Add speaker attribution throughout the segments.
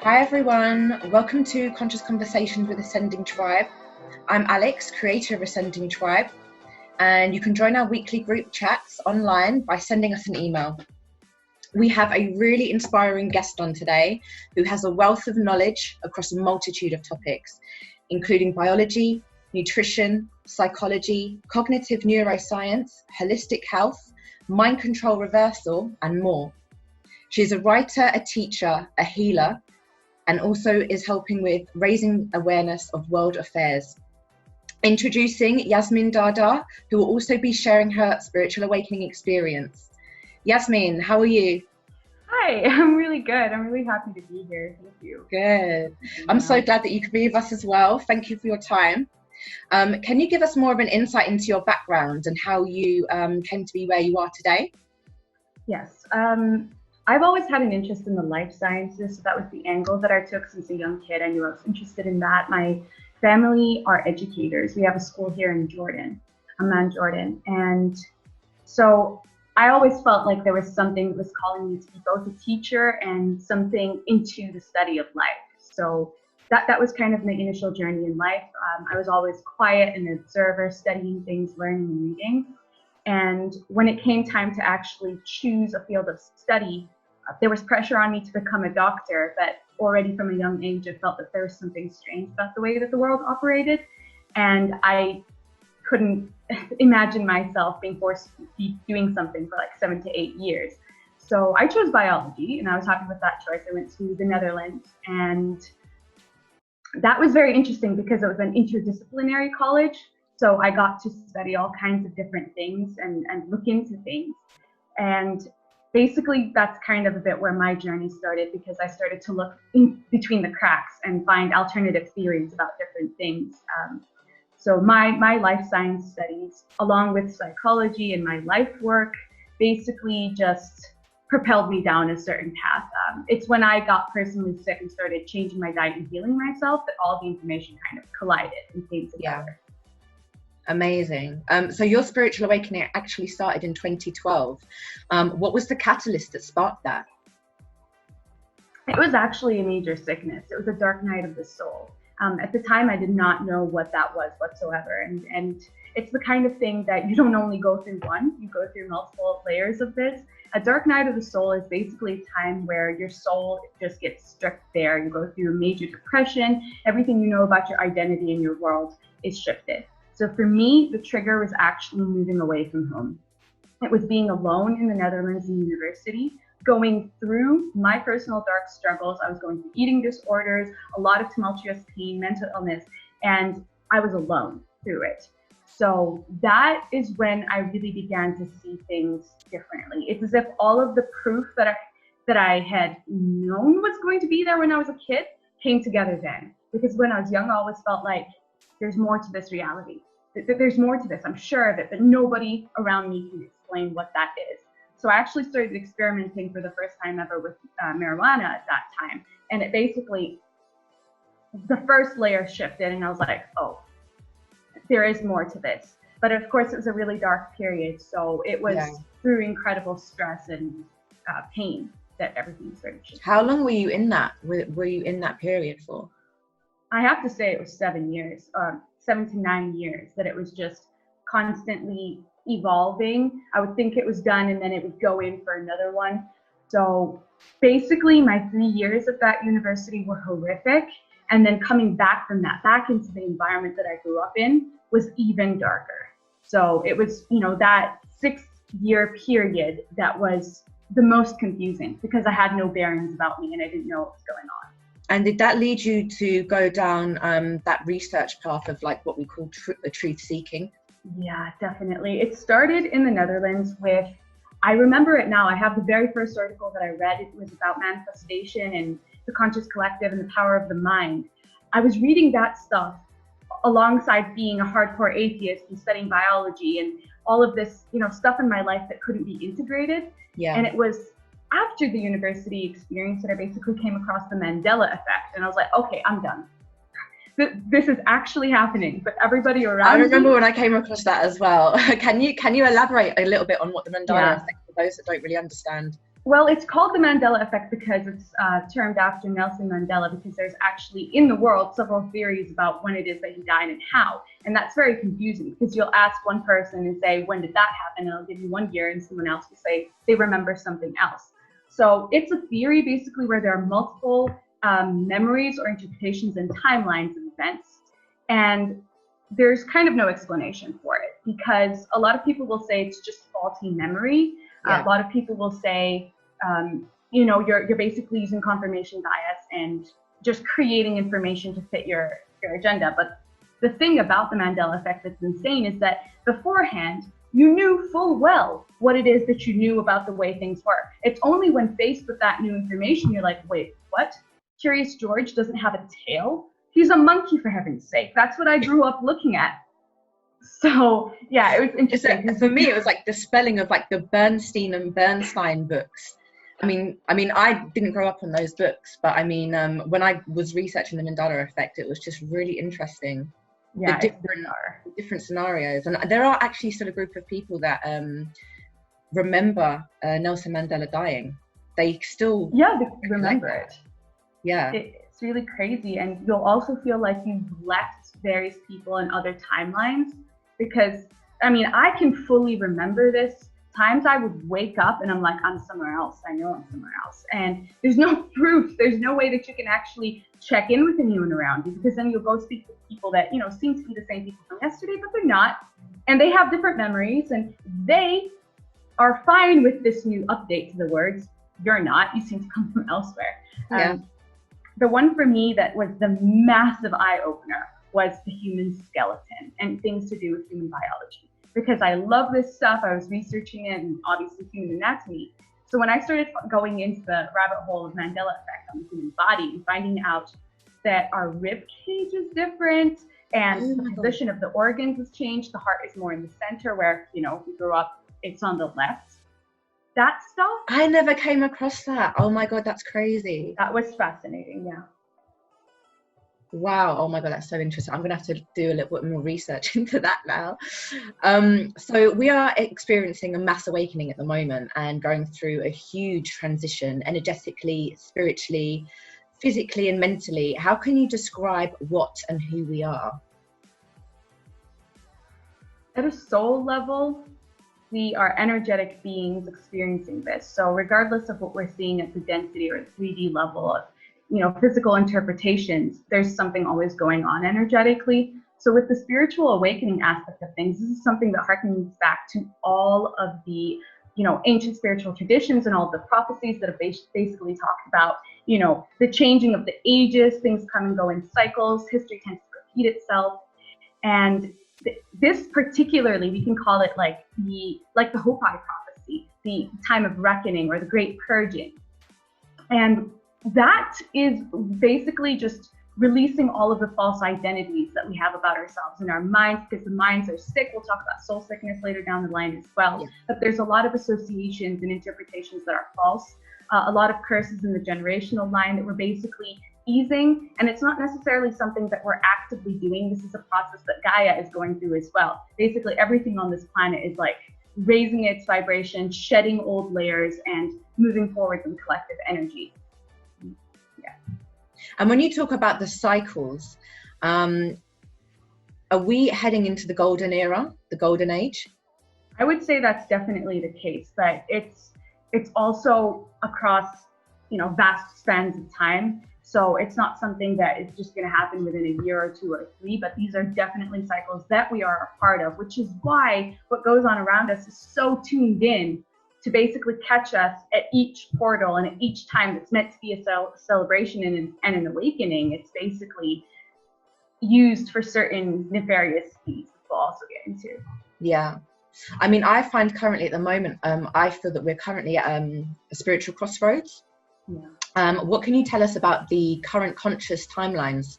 Speaker 1: Hi everyone, welcome to Conscious Conversations with Ascending Tribe. I'm Alex, creator of Ascending Tribe, and you can join our weekly group chats online by sending us an email. We have a really inspiring guest on today who has a wealth of knowledge across a multitude of topics, including biology, nutrition, psychology, cognitive neuroscience, holistic health, mind control reversal, and more. She's a writer, a teacher, a healer, and also is helping with raising awareness of world affairs. Introducing Yasmeen Dahdah, who will also be sharing her spiritual awakening experience. Yasmeen, how are you?
Speaker 2: Hi, I'm really good. I'm really happy to be here. Thank you.
Speaker 1: Good. I'm so glad that you could be with us as well. Thank you for your time. Can you give us more of an insight into your background and how you came to be where you are today?
Speaker 2: Yes. I've always had an interest in the life sciences, so that was the angle that I took since a young kid. I knew I was interested in that. My family are educators. We have a school here in Jordan, Amman, Jordan. And so I always felt like there was something that was calling me to be both a teacher and something into the study of life. So that was kind of my initial journey in life. I was always quiet and an observer, studying things, learning and reading. And when it came time to actually choose a field of study, there was pressure on me to become a doctor, but already from a young age, I felt that there was something strange about the way that the world operated. And I couldn't imagine myself being forced to be doing something for like 7 to 8 years. So I chose biology and I was happy with that choice. I went to the Netherlands, and that was very interesting because it was an interdisciplinary college. So I got to study all kinds of different things and look into things. And basically that's kind of a bit where my journey started, because I started to look in between the cracks and find alternative theories about different things. So my life science studies, along with psychology and my life work, basically just propelled me down a certain path. It's when I got personally sick and started changing my diet and healing myself that all the information kind of collided and came together.
Speaker 1: Yeah. Amazing. So your spiritual awakening actually started in 2012. What was the catalyst that sparked that?
Speaker 2: It was actually a major sickness. It was a dark night of the soul. At the time, I did not know what that was whatsoever. And it's the kind of thing that you don't only go through one, you go through multiple layers of this. A dark night of the soul is basically a time where your soul just gets stripped bare. You go through a major depression. Everything you know about your identity and your world is shifted. So for me, the trigger was actually moving away from home. It was being alone in the Netherlands in university, going through my personal dark struggles. I was going through eating disorders, a lot of tumultuous pain, mental illness, and I was alone through it. So that is when I really began to see things differently. It's as if all of the proof that I had known was going to be there when I was a kid came together then. Because when I was young, I always felt like there's more to this reality. There's more to this, I'm sure of it, but nobody around me can explain what that is. So I actually started experimenting for the first time ever with marijuana at that time. And it basically, the first layer shifted and I was like, oh, there is more to this. But of course it was a really dark period. So it was through incredible stress and pain that everything started shifting.
Speaker 1: How long were you in that? Were you in that period for?
Speaker 2: I have to say it was 7 years, 7 to 9 years, that it was just constantly evolving. I would think it was done and then it would go in for another one. So basically my 3 years at that university were horrific. And then coming back from that, back into the environment that I grew up in, was even darker. So it was, that 6-year period that was the most confusing, because I had no bearings about me and I didn't know what was going on.
Speaker 1: And did that lead you to go down that research path of like what we call truth seeking?
Speaker 2: Yeah, definitely. It started in the Netherlands with, I remember it now, I have the very first article that I read. It was about manifestation and the conscious collective and the power of the mind. I was reading that stuff alongside being a hardcore atheist and studying biology and all of this, stuff in my life that couldn't be integrated.
Speaker 1: Yeah.
Speaker 2: And it was after the university experience that I basically came across the Mandala effect. And I was like, okay, I'm done. This is actually happening, but everybody around
Speaker 1: I remember
Speaker 2: me,
Speaker 1: when I came across that as well. Can you elaborate a little bit on what the Mandala effect for those that don't really understand?
Speaker 2: Well, it's called the Mandela effect because it's termed after Nelson Mandela, because there's actually in the world several theories about when it is that he died and how. And that's very confusing because you'll ask one person and say, when did that happen? And I'll give you 1 year, and someone else will say they remember something else. So it's a theory basically where there are multiple memories or interpretations and timelines of events. And there's kind of no explanation for it because a lot of people will say it's just faulty memory. A lot of people will say, you know, you're basically using confirmation bias and just creating information to fit your agenda. But the thing about the Mandela effect that's insane is that beforehand, you knew full well what it is that you knew about the way things work. It's only when faced with that new information, you're like, wait, what? Curious George doesn't have a tail? He's a monkey, for heaven's sake. That's what I grew up looking at. So yeah, it was interesting.
Speaker 1: For me, it was like the spelling of like the Bernstein and Bernstein books. I mean, I didn't grow up on those books, but I mean, when I was researching the Mandela effect, it was just really interesting.
Speaker 2: Yeah,
Speaker 1: the different scenarios, and there are actually still a group of people that remember Nelson Mandela dying. They still
Speaker 2: they remember it.
Speaker 1: Yeah,
Speaker 2: it's really crazy, and you'll also feel like you've left various people in other timelines because I mean, I can fully remember this. Times I would wake up and I'm like, I'm somewhere else. I know I'm somewhere else. And there's no proof. There's no way that you can actually check in with anyone around you because then you'll go speak with people that, you know, seem to be the same people from yesterday, but they're not. And they have different memories and they are fine with this new update to the words. You're not. You seem to come from elsewhere. The one for me that was the massive eye-opener was the human skeleton and things to do with human biology. Because I love this stuff, I was researching it and obviously human anatomy. So when I started going into the rabbit hole of Mandela effect on the human body and finding out that our rib cage is different and the position of the organs has changed, the heart is more in the center where, you know, we grew up, it's on the left. That stuff.
Speaker 1: I never came across that. Oh my God, that's crazy.
Speaker 2: That was fascinating, yeah.
Speaker 1: Wow. Oh my God, that's so interesting. I'm going to have to do a little bit more research into that now. So we are experiencing a mass awakening at the moment and going through a huge transition energetically, spiritually, physically and mentally. How can you describe what and who we are?
Speaker 2: At a soul level, we are energetic beings experiencing this. So regardless of what we're seeing at the density or 3D level of, you know, physical interpretations, there's something always going on energetically. So with the spiritual awakening aspect of things, this is something that harkens back to all of the, you know, ancient spiritual traditions and all of the prophecies that have basically talked about, you know, the changing of the ages, things come and go in cycles, history tends to repeat itself. And this particularly, we can call it like the Hopi prophecy, the time of reckoning or the great purging. And that is basically just releasing all of the false identities that we have about ourselves in our minds, because the minds are sick. We'll talk about soul sickness later down the line as well. Yeah. But there's a lot of associations and interpretations that are false, a lot of curses in the generational line that we're basically easing. And it's not necessarily something that we're actively doing. This is a process that Gaia is going through as well. Basically, everything on this planet is like raising its vibration, shedding old layers, and moving forward in collective energy.
Speaker 1: And when you talk about the cycles, are we heading into the golden era, the golden age?
Speaker 2: I would say that's definitely the case, but it's also across, you know, vast spans of time. So it's not something that is just going to happen within a year or 2 or 3, but these are definitely cycles that we are a part of, which is why what goes on around us is so tuned in to basically catch us at each portal and at each time that's meant to be a celebration and an awakening. It's basically used for certain nefarious deeds we'll also get into.
Speaker 1: Yeah. I mean, I find currently at the moment, I feel that we're currently at a spiritual crossroads. Yeah. What can you tell us about the current conscious timelines?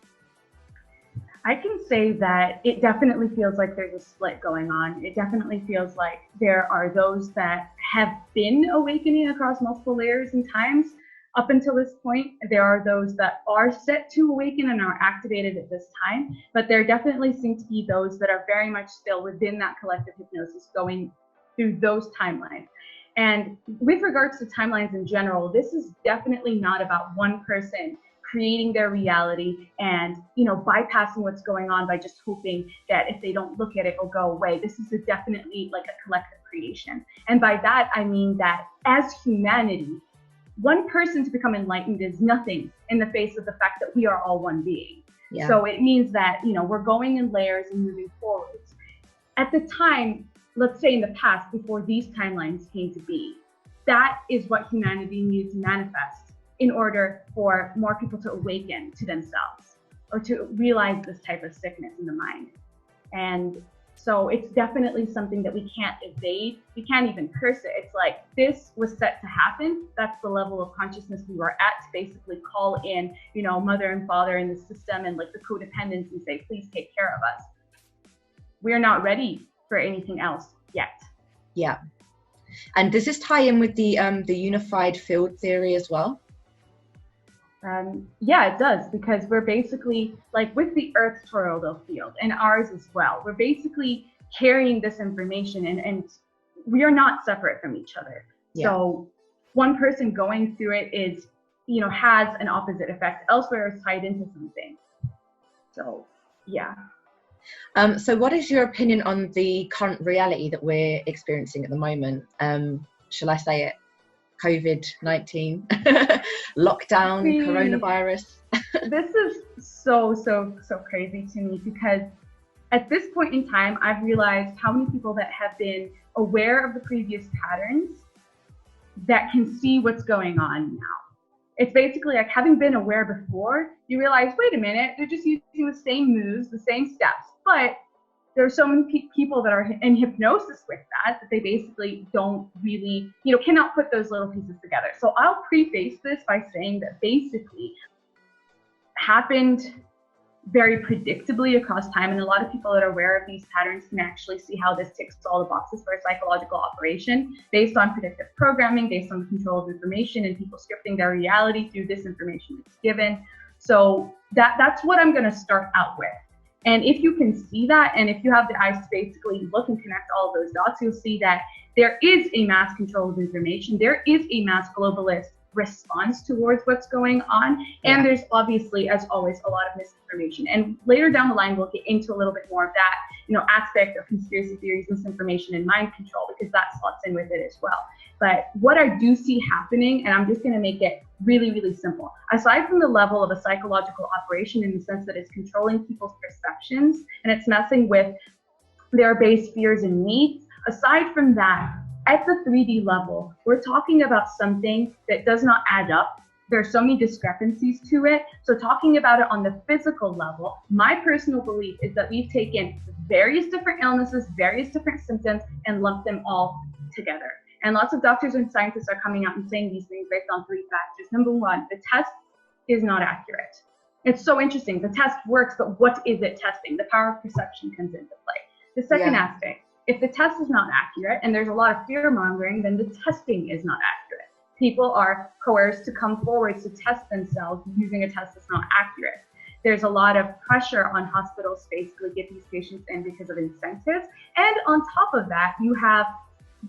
Speaker 2: I can say that it definitely feels like there's a split going on. It definitely feels like there are those that have been awakening across multiple layers and times up until this point. There are those that are set to awaken and are activated at this time, but there definitely seem to be those that are very much still within that collective hypnosis going through those timelines. And with regards to timelines in general, this is definitely not about one person creating their reality and, bypassing what's going on by just hoping that if they don't look at it, it'll go away. This is definitely like a collective creation. And by that, I mean that as humanity, one person to become enlightened is nothing in the face of the fact that we are all one being. Yeah. So it means that, we're going in layers and moving forwards. At the time, let's say in the past, before these timelines came to be, that is what humanity needed to manifest in order for more people to awaken to themselves or to realize this type of sickness in the mind. And so it's definitely something that we can't evade. We can't even curse it. It's like, this was set to happen. That's the level of consciousness we were at to basically call in, mother and father in the system and like the codependence and say, please take care of us. We're not ready for anything else yet.
Speaker 1: Yeah. And does this tie in with the unified field theory as well?
Speaker 2: Yeah, it does, because we're basically, like with the Earth's toroidal field and ours as well, we're basically carrying this information and we are not separate from each other. Yeah. So one person going through it is, has an opposite effect. Elsewhere is tied into something. So, yeah.
Speaker 1: So what is your opinion on the current reality that we're experiencing at the moment? Shall I say it? COVID-19, lockdown, coronavirus.
Speaker 2: This is so crazy to me, because at this point in time, I've realized how many people that have been aware of the previous patterns that can see what's going on now. It's basically like having been aware before, you realize, wait a minute, they're just using the same moves, the same steps, but there are so many people that are in hypnosis with that they basically don't really, cannot put those little pieces together. So I'll preface this by saying that basically happened very predictably across time. And a lot of people that are aware of these patterns can actually see how this ticks all the boxes for a psychological operation based on predictive programming, based on the control of information and people scripting their reality through this information that's given. So that's what I'm going to start out with. And if you can see that, and if you have the eyes to basically look and connect all of those dots, you'll see that there is a mass control of information. There is a mass globalist response towards what's going on. And there's obviously, as always, a lot of misinformation. And later down the line, we'll get into a little bit more of that, aspect of conspiracy theories, misinformation, and mind control, because that slots in with it as well. But what I do see happening, and I'm just going to make it really, really simple, aside from the level of a psychological operation in the sense that it's controlling people's perceptions and it's messing with their base fears and needs, aside from that, at the 3D level, we're talking about something that does not add up. There's so many discrepancies to it. So talking about it on the physical level, my personal belief is that we've taken various different illnesses, various different symptoms, and lumped them all together. And lots of doctors and scientists are coming out and saying these things based on 3 factors. Number 1, the test is not accurate. It's so interesting. The test works, but what is it testing? The power of perception comes into play. The second aspect, if the test is not accurate and there's a lot of fear mongering, then the testing is not accurate. People are coerced to come forward to test themselves using a test that's not accurate. There's a lot of pressure on hospitals to basically get these patients in because of incentives. And on top of that, you have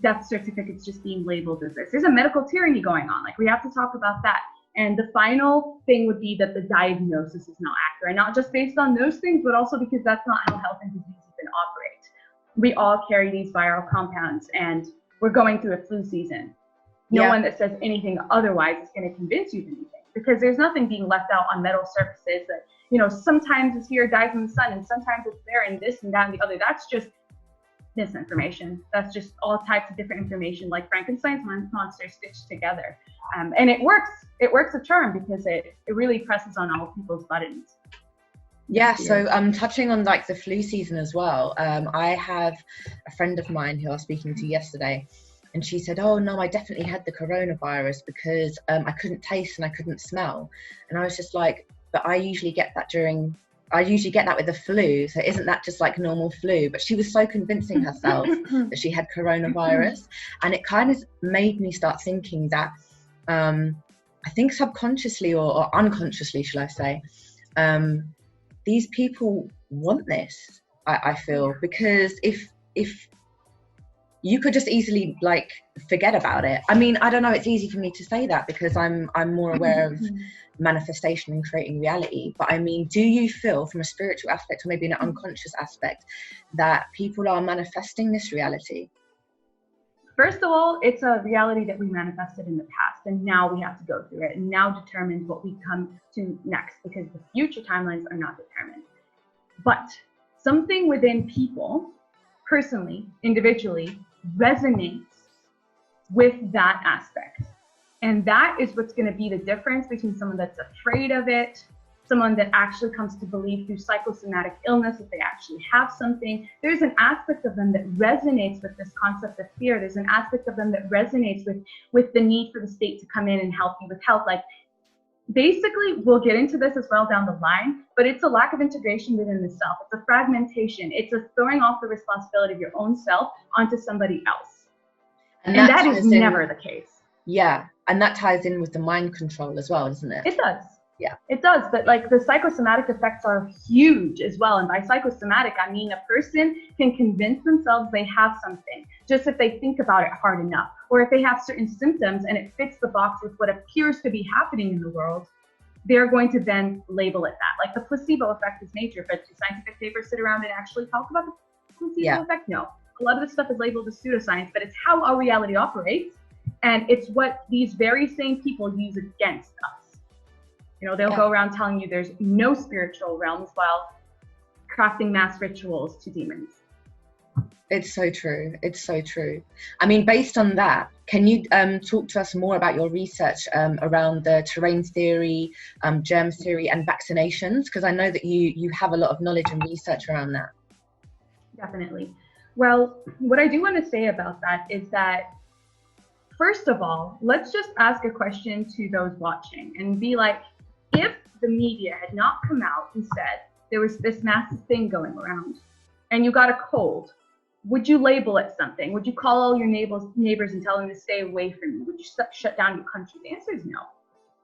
Speaker 2: death certificates just being labeled as this. There's a medical tyranny going on. Like, we have to talk about that. And the final thing would be that the diagnosis is not accurate, not just based on those things, but also because that's not how health and disease even operate. We all carry these viral compounds, and we're going through a flu season. No one that says anything otherwise is going to convince you of anything, because there's nothing being left out on metal surfaces that, sometimes it's here, dies in the sun, and sometimes it's there, and this and that and the other. That's just misinformation. That's just all types of different information, like Frankenstein's monster stitched together. And it works. It works a charm, because it really presses on all people's buttons.
Speaker 1: Yeah, so touching on like the flu season as well, I have a friend of mine who I was speaking to yesterday, and she said, oh no, I definitely had the coronavirus because I couldn't taste and I couldn't smell. And I was just like, but I usually get that with the flu, so isn't that just like normal flu? But she was so convincing herself that she had coronavirus, and it kind of made me start thinking that I think subconsciously or unconsciously, shall I say, these people want this, I feel, because if you could just easily like forget about it. I mean, I don't know, it's easy for me to say that because I'm more aware of manifestation and creating reality. But I mean, do you feel from a spiritual aspect or maybe an unconscious aspect that people are manifesting this reality?
Speaker 2: First of all, it's a reality that we manifested in the past, and now we have to go through it, and now determines what we come to next, because the future timelines are not determined. But something within people, personally, individually, resonates with that aspect. And that is what's going to be the difference between someone that's afraid of it, someone that actually comes to believe through psychosomatic illness that they actually have something. There's an aspect of them that resonates with this concept of fear. There's an aspect of them that resonates with the need for the state to come in and help you with health. Like, basically, we'll get into this as well down the line, but it's a lack of integration within the self. It's a fragmentation. It's a throwing off the responsibility of your own self onto somebody else. And that is never the case.
Speaker 1: Yeah. And that ties in with the mind control as well, doesn't it?
Speaker 2: It does.
Speaker 1: Yeah,
Speaker 2: it does. But like, the psychosomatic effects are huge as well. And by psychosomatic, I mean a person can convince themselves they have something just if they think about it hard enough, or if they have certain symptoms and it fits the box with what appears to be happening in the world, they're going to then label it that. Like, the placebo effect is major, but do scientific papers sit around and actually talk about the placebo effect? No. A lot of this stuff is labeled as pseudoscience, but it's how our reality operates, and it's what these very same people use against us. You know, they'll go around telling you there's no spiritual realms while crafting mass rituals to demons.
Speaker 1: It's so true. It's so true. I mean, based on that, can you talk to us more about your research around the terrain theory, germ theory, and vaccinations? Because I know that you have a lot of knowledge and research around that.
Speaker 2: Definitely. Well, what I do want to say about that is that, first of all, let's just ask a question to those watching and be like, if the media had not come out and said there was this massive thing going around and you got a cold, would you label it something? Would you call all your neighbors and tell them to stay away from you? Would you shut down your country? The answer is no.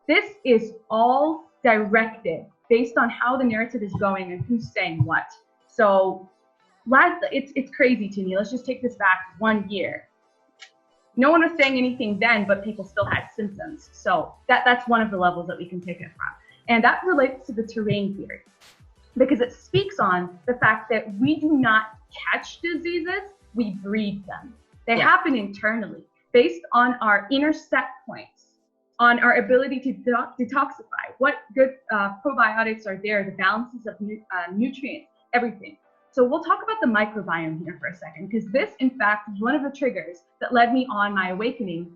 Speaker 2: This is all directed based on how the narrative is going and who's saying what. So it's crazy to me. Let's just take this back 1 year. No one was saying anything then, but people still had symptoms. So that's one of the levels that we can take it from. And that relates to the terrain theory, because it speaks on the fact that we do not catch diseases, we breed them. They happen internally based on our inner set points, on our ability to detoxify, what good probiotics are there, the balances of nutrients, everything. So we'll talk about the microbiome here for a second, because this, in fact, is one of the triggers that led me on my awakening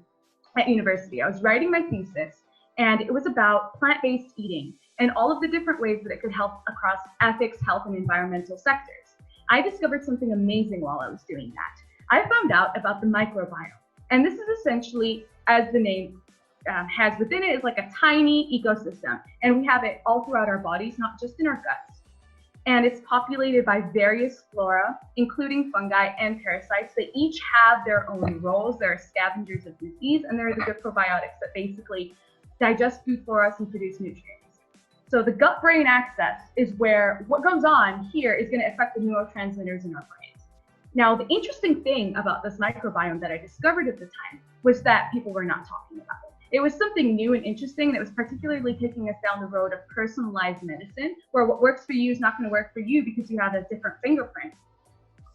Speaker 2: at university. I was writing my thesis, and it was about plant-based eating and all of the different ways that it could help across ethics, health, and environmental sectors. I discovered something amazing while I was doing that. I found out about the microbiome, and this is essentially, as the name has within it, is like a tiny ecosystem, and we have it all throughout our bodies, not just in our guts. And it's populated by various flora, including fungi and parasites. They each have their own roles. They're scavengers of disease, and they're the good probiotics that basically digest food for us and produce nutrients. So the gut-brain axis is where what goes on here is going to affect the neurotransmitters in our brains. Now, the interesting thing about this microbiome that I discovered at the time was that people were not talking about it. It was something new and interesting that was particularly taking us down the road of personalized medicine, where what works for you is not going to work for you because you have a different fingerprint.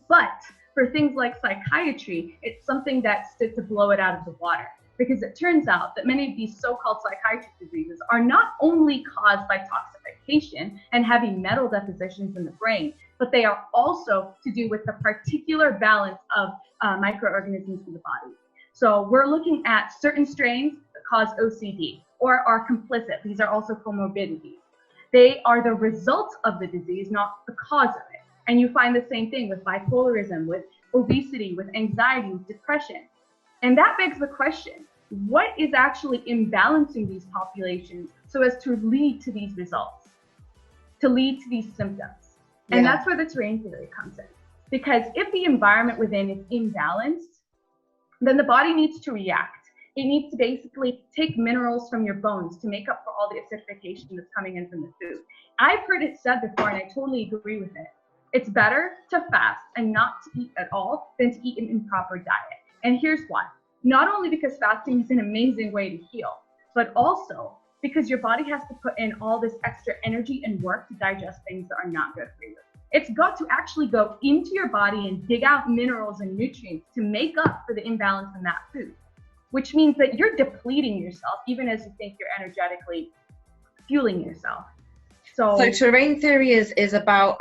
Speaker 2: But for things like psychiatry, it's something that's to blow it out of the water, because it turns out that many of these so-called psychiatric diseases are not only caused by toxification and heavy metal depositions in the brain, but they are also to do with the particular balance of microorganisms in the body. So we're looking at certain strains that cause OCD or are complicit. These are also comorbidities. They are the result of the disease, not the cause of it. And you find the same thing with bipolarism, with obesity, with anxiety, with depression. And that begs the question, what is actually imbalancing these populations so as to lead to these results, to lead to these symptoms? And that's where the terrain theory comes in. Because if the environment within is imbalanced, then the body needs to react. It needs to basically take minerals from your bones to make up for all the acidification that's coming in from the food. I've heard it said before, and I totally agree with it, It's better to fast and not to eat at all than to eat an improper diet. And here's why. Not only because fasting is an amazing way to heal, but also because your body has to put in all this extra energy and work to digest things that are not good for you. It's got to actually go into your body and dig out minerals and nutrients to make up for the imbalance in that food, which means that you're depleting yourself even as you think you're energetically fueling yourself. So
Speaker 1: terrain theory is about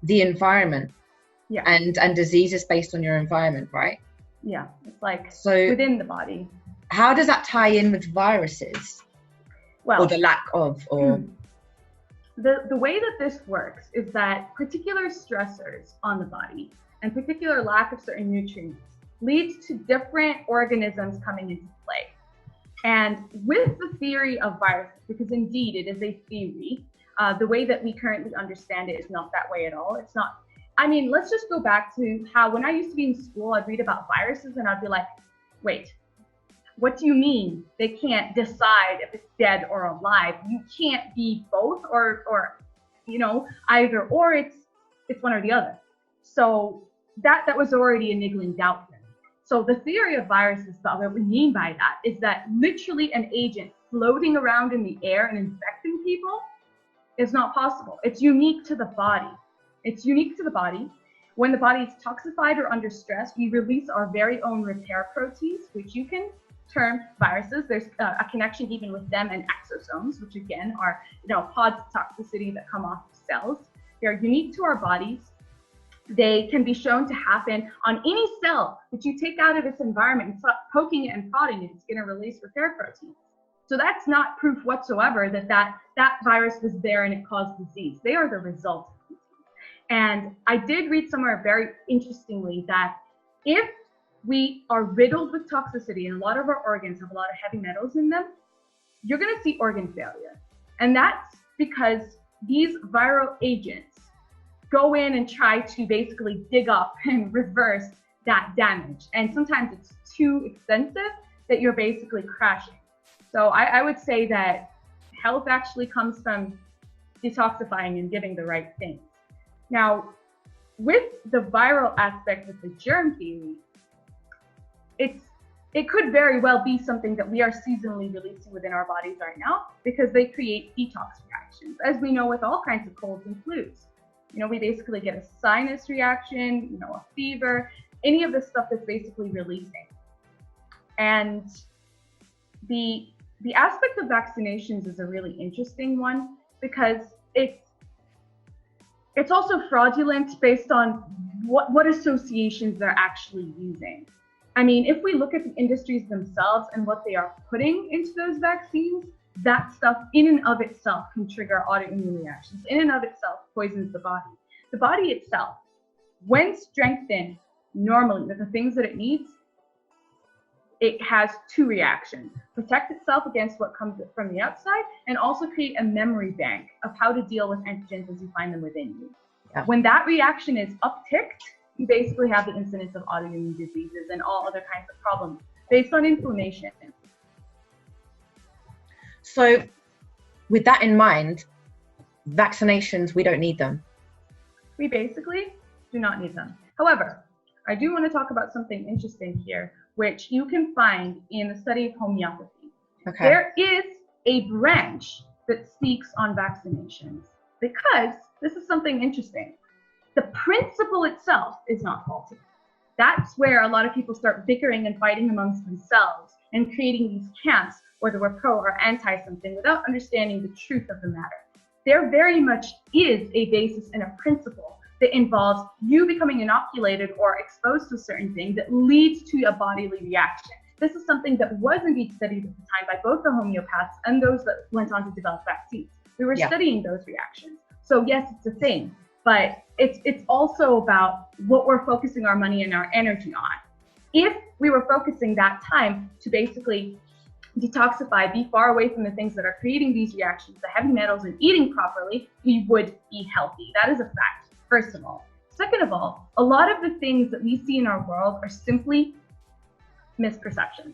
Speaker 1: the environment,
Speaker 2: yeah,
Speaker 1: and diseases based on your environment, right?
Speaker 2: Yeah, it's like
Speaker 1: so
Speaker 2: within the body.
Speaker 1: How does that tie in with viruses?
Speaker 2: Well,
Speaker 1: or the lack of, or
Speaker 2: the way that this works is that particular stressors on the body and particular lack of certain nutrients leads to different organisms coming into play. And with the theory of viruses, because indeed it is a theory, the way that we currently understand it is not that way at all. It's not. I mean, let's just go back to how when I used to be in school, I'd read about viruses and I'd be like, wait, what do you mean they can't decide if it's dead or alive? You can't be both or either or. It's one or the other. So that was already a niggling doubt for me. So the theory of viruses, what we mean by that is that literally an agent floating around in the air and infecting people is not possible. It's unique to the body. It's unique to the body. When the body is toxified or under stress, we release our very own repair proteins, which you can term viruses. There's a connection even with them and exosomes, which again are pods of toxicity that come off of cells. They're unique to our bodies. They can be shown to happen on any cell that you take out of its environment and start poking it and prodding it. It's going to release repair proteins. So that's not proof whatsoever that virus was there and it caused disease. They are the result of disease. And I did read somewhere very interestingly that if we are riddled with toxicity and a lot of our organs have a lot of heavy metals in them, you're going to see organ failure. And that's because these viral agents go in and try to basically dig up and reverse that damage. And sometimes it's too extensive that you're basically crashing. So I would say that health actually comes from detoxifying and giving the right things. Now, with the viral aspect with the germ theory, it could very well be something that we are seasonally releasing within our bodies right now because they create detox reactions, as we know with all kinds of colds and flus. We basically get a sinus reaction, a fever, any of the stuff that's basically releasing. And the aspect of vaccinations is a really interesting one because it's also fraudulent based on what associations they're actually using. I mean, if we look at the industries themselves and what they are putting into those vaccines, that stuff in and of itself can trigger autoimmune reactions, in and of itself poisons the body. The body itself, when strengthened normally with the things that it needs, it has two reactions: protect itself against what comes from the outside and also create a memory bank of how to deal with antigens as you find them within you. Yeah. When that reaction is upticked, you basically have the incidence of autoimmune diseases and all other kinds of problems based on inflammation.
Speaker 1: So with that in mind, vaccinations, we don't need them.
Speaker 2: We basically do not need them. However, I do want to talk about something interesting here, which you can find in the study of homeopathy. Okay. There is a branch that speaks on vaccinations because this is something interesting. The principle itself is not faulty. That's where a lot of people start bickering and fighting amongst themselves and creating these camps, whether we're pro or anti something, without understanding the truth of the matter. There very much is a basis and a principle that involves you becoming inoculated or exposed to a certain thing that leads to a bodily reaction. This is something that was indeed studied at the time by both the homeopaths and those that went on to develop vaccines. We were studying those reactions. So yes, it's a thing, but it's also about what we're focusing our money and our energy on. If we were focusing that time to basically detoxify, be far away from the things that are creating these reactions, the heavy metals, and eating properly, we would be healthy. That is a fact, first of all. Second of all, a lot of the things that we see in our world are simply misperceptions.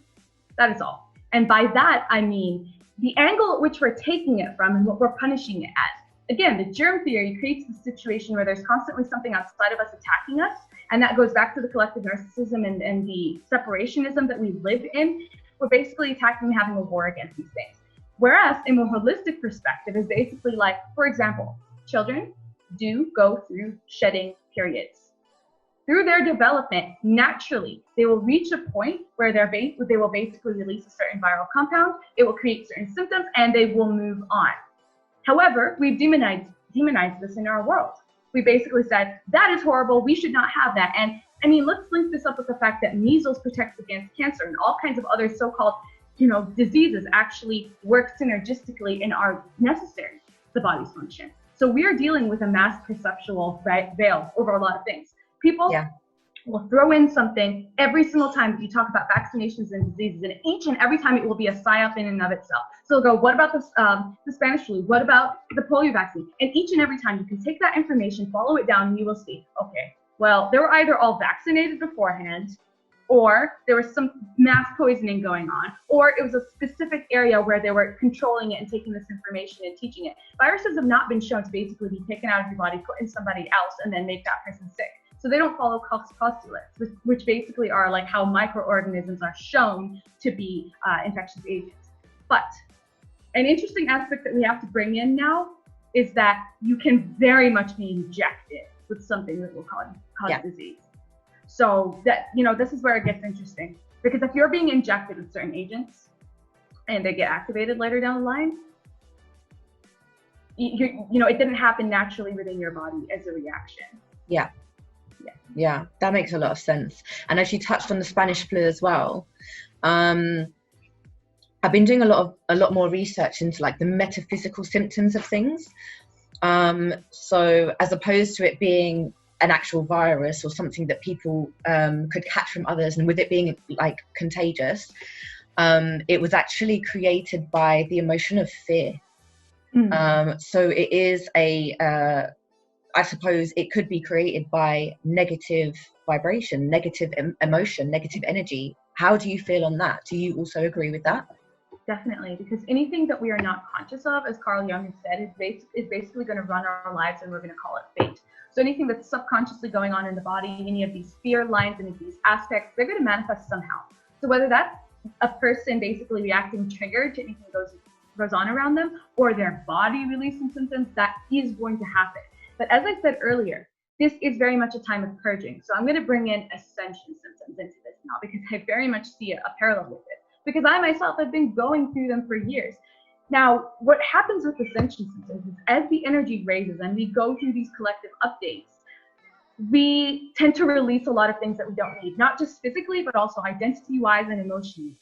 Speaker 2: That is all. And by that, I mean the angle at which we're taking it from and what we're punishing it at again, the germ theory creates the situation where there's constantly something outside of us attacking us. And that goes back to the collective narcissism and the separationism that we live in. We're basically attacking and having a war against these things. Whereas a more holistic perspective is basically like, for example, children do go through shedding periods. Through their development, naturally, they will reach a point where they will basically release a certain viral compound, it will create certain symptoms, and they will move on. However, we've demonized this in our world. We basically said, that is horrible, we should not have that. And I mean, let's link this up with the fact that measles protects against cancer and all kinds of other so-called, diseases actually work synergistically and are necessary to the body's function. So we are dealing with a mass perceptual veil over a lot of things. People will throw in something every single time that you talk about vaccinations and diseases, and each and every time it will be a psyop in and of itself. So they'll go, what about the Spanish flu? What about the polio vaccine? And each and every time you can take that information, follow it down, and you will see, okay, well, they were either all vaccinated beforehand, or there was some mass poisoning going on, or it was a specific area where they were controlling it and taking this information and teaching it. Viruses have not been shown to basically be taken out of your body, put in somebody else, and then make that person sick. So they don't follow postulates, which basically are like how microorganisms are shown to be infectious agents. But an interesting aspect that we have to bring in now is that you can very much be injected with something that will cause disease. So that, this is where it gets interesting. Because if you're being injected with certain agents and they get activated later down the line, it didn't happen naturally within your body as a reaction.
Speaker 1: Yeah, that makes a lot of sense. And as you touched on the Spanish flu as well, I've been doing a lot more research into like the metaphysical symptoms of things. So as opposed to it being an actual virus or something that people could catch from others, and with it being like contagious, it was actually created by the emotion of fear. So it is I suppose it could be created by negative vibration, negative emotion, negative energy. How do you feel on that? Do you also agree with that?
Speaker 2: Definitely, because anything that we are not conscious of, as Carl Jung has said, is basically going to run our lives, and we're going to call it fate. So anything that's subconsciously going on in the body, any of these fear lines, any of these aspects, they're going to manifest somehow. So whether that's a person basically reacting triggered to anything that goes on around them, or their body releasing symptoms, that is going to happen. But as I said earlier, this is very much a time of purging. So I'm going to bring in ascension symptoms into this now, because I very much see a parallel with it. Because I myself have been going through them for years. Now, what happens with ascension symptoms is as the energy raises and we go through these collective updates, we tend to release a lot of things that we don't need, not just physically, but also identity-wise and emotionally.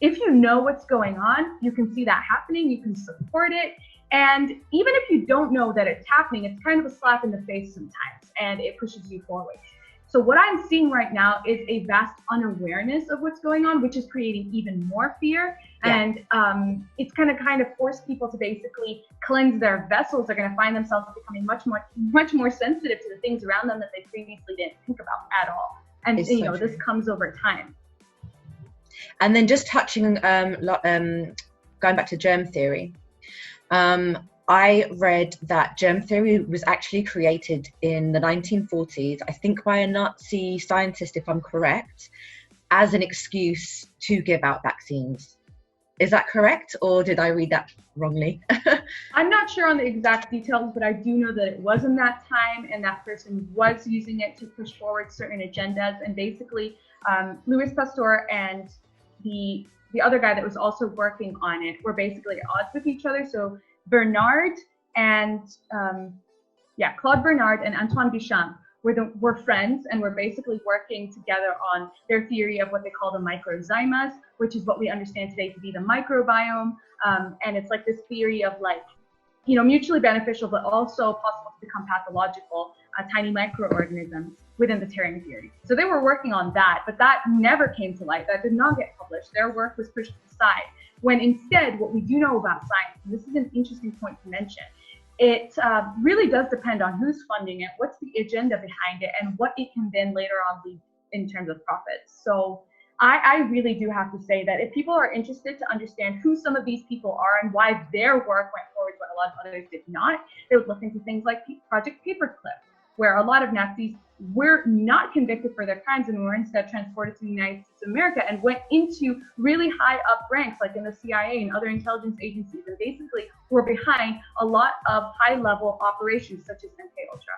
Speaker 2: If you know what's going on, you can see that happening, you can support it. And even if you don't know that it's happening, it's kind of a slap in the face sometimes, and it pushes you forward. So what I'm seeing right now is a vast unawareness of what's going on, which is creating even more fear. And it's going to kind of force people to basically cleanse their vessels. They're going to find themselves becoming much more sensitive to the things around them that they previously didn't think about at all. And this comes over time.
Speaker 1: And then just touching, going back to germ theory. I read that germ theory was actually created in the 1940s, I think by a Nazi scientist, if I'm correct, as an excuse to give out vaccines. Is that correct, or did I read that wrongly?
Speaker 2: I'm not sure on the exact details, but I do know that it was in that time, and that person was using it to push forward certain agendas. And basically, Louis Pasteur and the other guy that was also working on it were basically at odds with each other. So Bernard and Claude Bernard and Antoine Duchamp were friends, and were basically working together on their theory of what they call the microzymas, which is what we understand today to be the microbiome. And it's like this theory of mutually beneficial, but also possible to become pathological, tiny microorganisms within the Terran theory. So they were working on that, but that never came to light. That did not get published. Their work was pushed to the side. When instead, what we do know about science, and this is an interesting point to mention, it really does depend on who's funding it, what's the agenda behind it, and what it can then later on lead in terms of profits. So I really do have to say that if people are interested to understand who some of these people are and why their work went forward when a lot of others did not, they would look into things like Project Paperclip, where a lot of Nazis were not convicted for their crimes and were instead transported to the United States of America and went into really high up ranks, like in the CIA and other intelligence agencies, and basically were behind a lot of high level operations such as MK Ultra.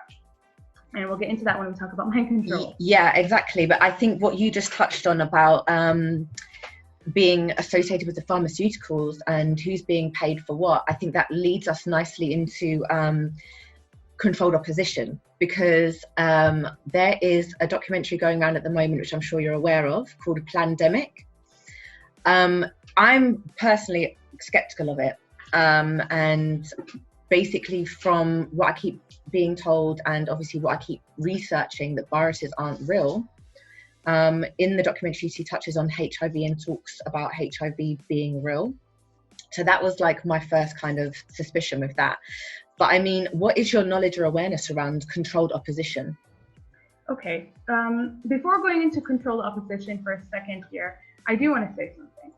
Speaker 2: And we'll get into that when we talk about mind control.
Speaker 1: Yeah, exactly. But I think what you just touched on about being associated with the pharmaceuticals and who's being paid for what, I think that leads us nicely into controlled opposition, because there is a documentary going around at the moment, which I'm sure you're aware of, called Plandemic. I'm personally skeptical of it. And basically from what I keep being told, and obviously what I keep researching, that viruses aren't real. In the documentary, she touches on HIV and talks about HIV being real. So that was like my first kind of suspicion with that. But I mean, what is your knowledge or awareness around controlled opposition?
Speaker 2: Okay, before going into controlled opposition for a second here, I do want to say something.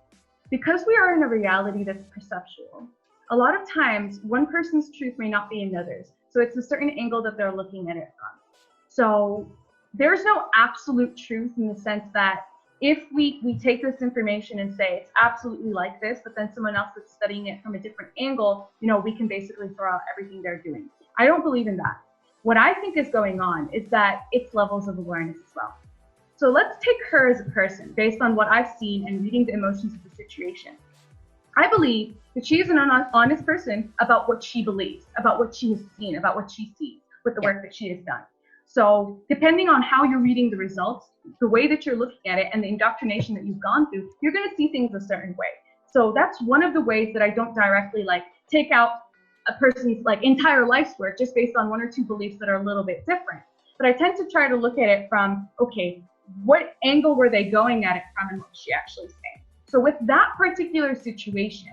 Speaker 2: Because we are in a reality that's perceptual, a lot of times one person's truth may not be another's. So it's a certain angle that they're looking at it from. So there's no absolute truth in the sense that if we take this information and say it's absolutely like this, but then someone else is studying it from a different angle, we can basically throw out everything they're doing. I don't believe in that. What I think is going on is that it's levels of awareness as well. So let's take her as a person based on what I've seen and reading the emotions of the situation. I believe that she is an honest person about what she believes, about what she has seen, about what she sees with the work that she has done. So depending on how you're reading the results, the way that you're looking at it, and the indoctrination that you've gone through, you're going to see things a certain way. So that's one of the ways that I don't directly take out a person's entire life's work just based on one or two beliefs that are a little bit different. But I tend to try to look at it from, okay, what angle were they going at it from and what was she actually saying? So with that particular situation,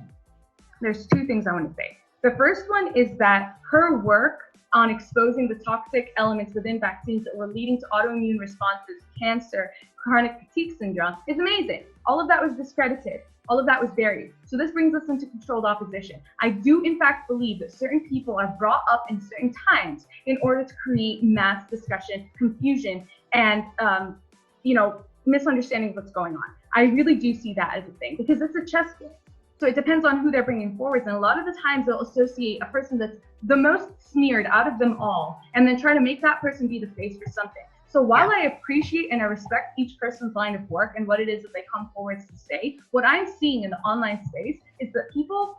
Speaker 2: there's two things I want to say. The first one is that her work on exposing the toxic elements within vaccines that were leading to autoimmune responses, cancer, chronic fatigue syndrome is amazing. All of that was discredited. All of that was buried. So this brings us into controlled opposition. I do in fact believe that certain people are brought up in certain times in order to create mass discussion, confusion, and misunderstanding of what's going on. I really do see that as a thing because it's a chess game. So it depends on who they're bringing forward. And a lot of the times they'll associate a person that's the most smeared out of them all and then try to make that person be the face for something. So while I appreciate and I respect each person's line of work and what it is that they come forward to say, what I'm seeing in the online space is that people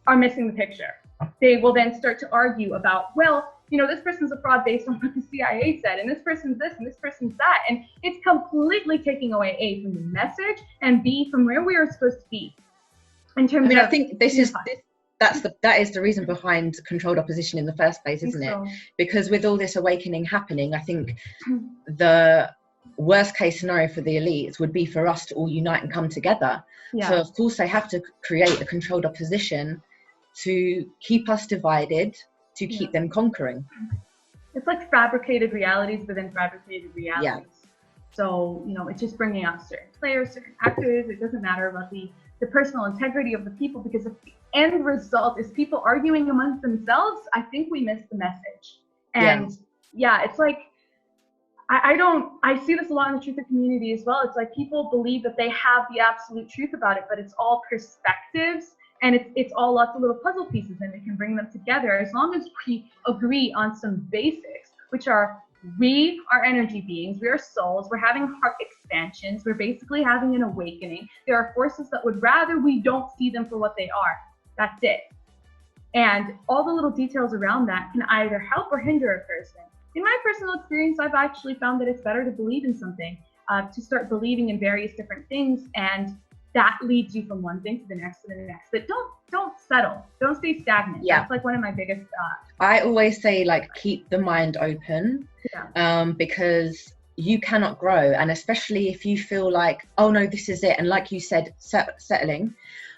Speaker 2: are missing the picture. They will then start to argue about, well, this person's a fraud based on what the CIA said, and this person's this, and this person's that. And it's completely taking away A, from the message, and B, from where we are supposed to be. In terms of,
Speaker 1: I think that is the reason behind controlled opposition in the first place, isn't it? Because with all this awakening happening, I think the worst case scenario for the elites would be for us to all unite and come together. Yeah. So of course they have to create a controlled opposition to keep us divided, to keep them conquering.
Speaker 2: It's like fabricated realities within fabricated realities. Yeah. So, it's just bringing out certain players, certain actors. It doesn't matter about the personal integrity of the people, because if the end result is people arguing amongst themselves, I think we miss the message. And it's like, I see this a lot in the truther community as well. It's like people believe that they have the absolute truth about it, but it's all perspectives. And it's all lots of little puzzle pieces, and we can bring them together as long as we agree on some basics, which are we are energy beings, we are souls, we're having heart expansions, we're basically having an awakening. There are forces that would rather we don't see them for what they are. That's it. And all the little details around that can either help or hinder a person. In my personal experience, I've actually found that it's better to believe in something, to start believing in various different things, and that leads you from one thing to the next to the next. But don't settle. Don't stay stagnant. Yeah. That's like one of my biggest
Speaker 1: I always say keep the mind open. Yeah. Because you cannot grow, and especially if you feel like, oh no, this is it, and like you said, settling,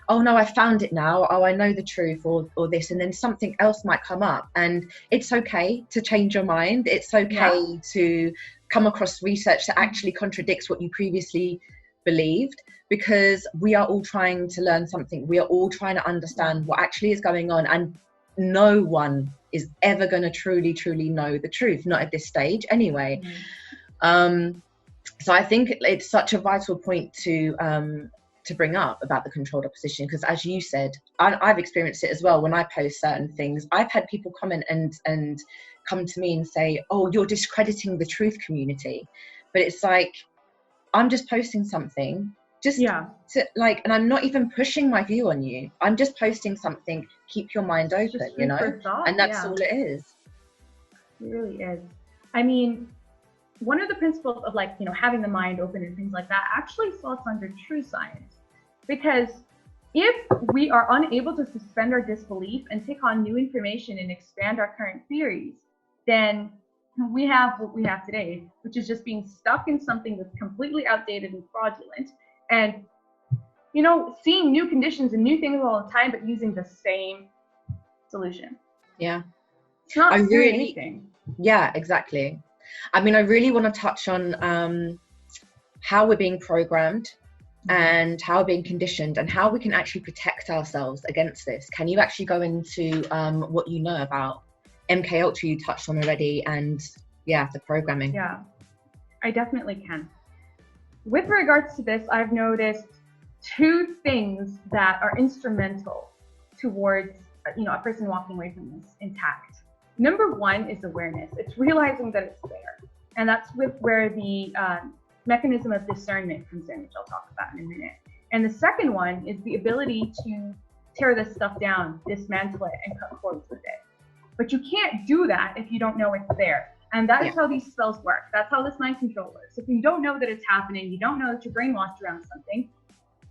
Speaker 1: oh no, I found it now, oh I know the truth, or this, and then something else might come up, and it's okay to change your mind. It's okay to come across research that actually contradicts what you previously believed, because we are all trying to learn something. We are all trying to understand what actually is going on, and no one is ever going to truly know the truth, not at this stage anyway. So I think it's such a vital point to bring up about the controlled opposition, because as you said, I've experienced it as well. When I post certain things, I've had people comment and come to me and say, oh, you're discrediting the truth community. But it's like, I'm just posting something just to, like, and I'm not even pushing my view on you. I'm just posting something. Keep your mind open, you know, and that's all it is.
Speaker 2: It really is. I mean, one of the principles of, like, you know, having the mind open and things like that actually falls under true science, because if we are unable to suspend our disbelief and take on new information and expand our current theories, then we have what we have today, which is just being stuck in something that's completely outdated and fraudulent, and, you know, seeing new conditions and new things all the time, but using the same solution.
Speaker 1: Yeah.
Speaker 2: It's not doing anything.
Speaker 1: Yeah, exactly. I mean, I really want to touch on how we're being programmed and how we're being conditioned and how we can actually protect ourselves against this. Can you actually go into what you know about MK Ultra you touched on already, and the programming?
Speaker 2: Yeah, I definitely can. With regards to this, I've noticed two things that are instrumental towards, you know, a person walking away from this intact. Number one is awareness. It's realizing that it's there. And that's where the mechanism of discernment comes in, which I'll talk about in a minute. And the second one is the ability to tear this stuff down, dismantle it, and cut cords with it. But you can't do that if you don't know it's there. And that is how these spells work. That's how this mind control works. If you don't know that it's happening, you don't know that you're brainwashed around something,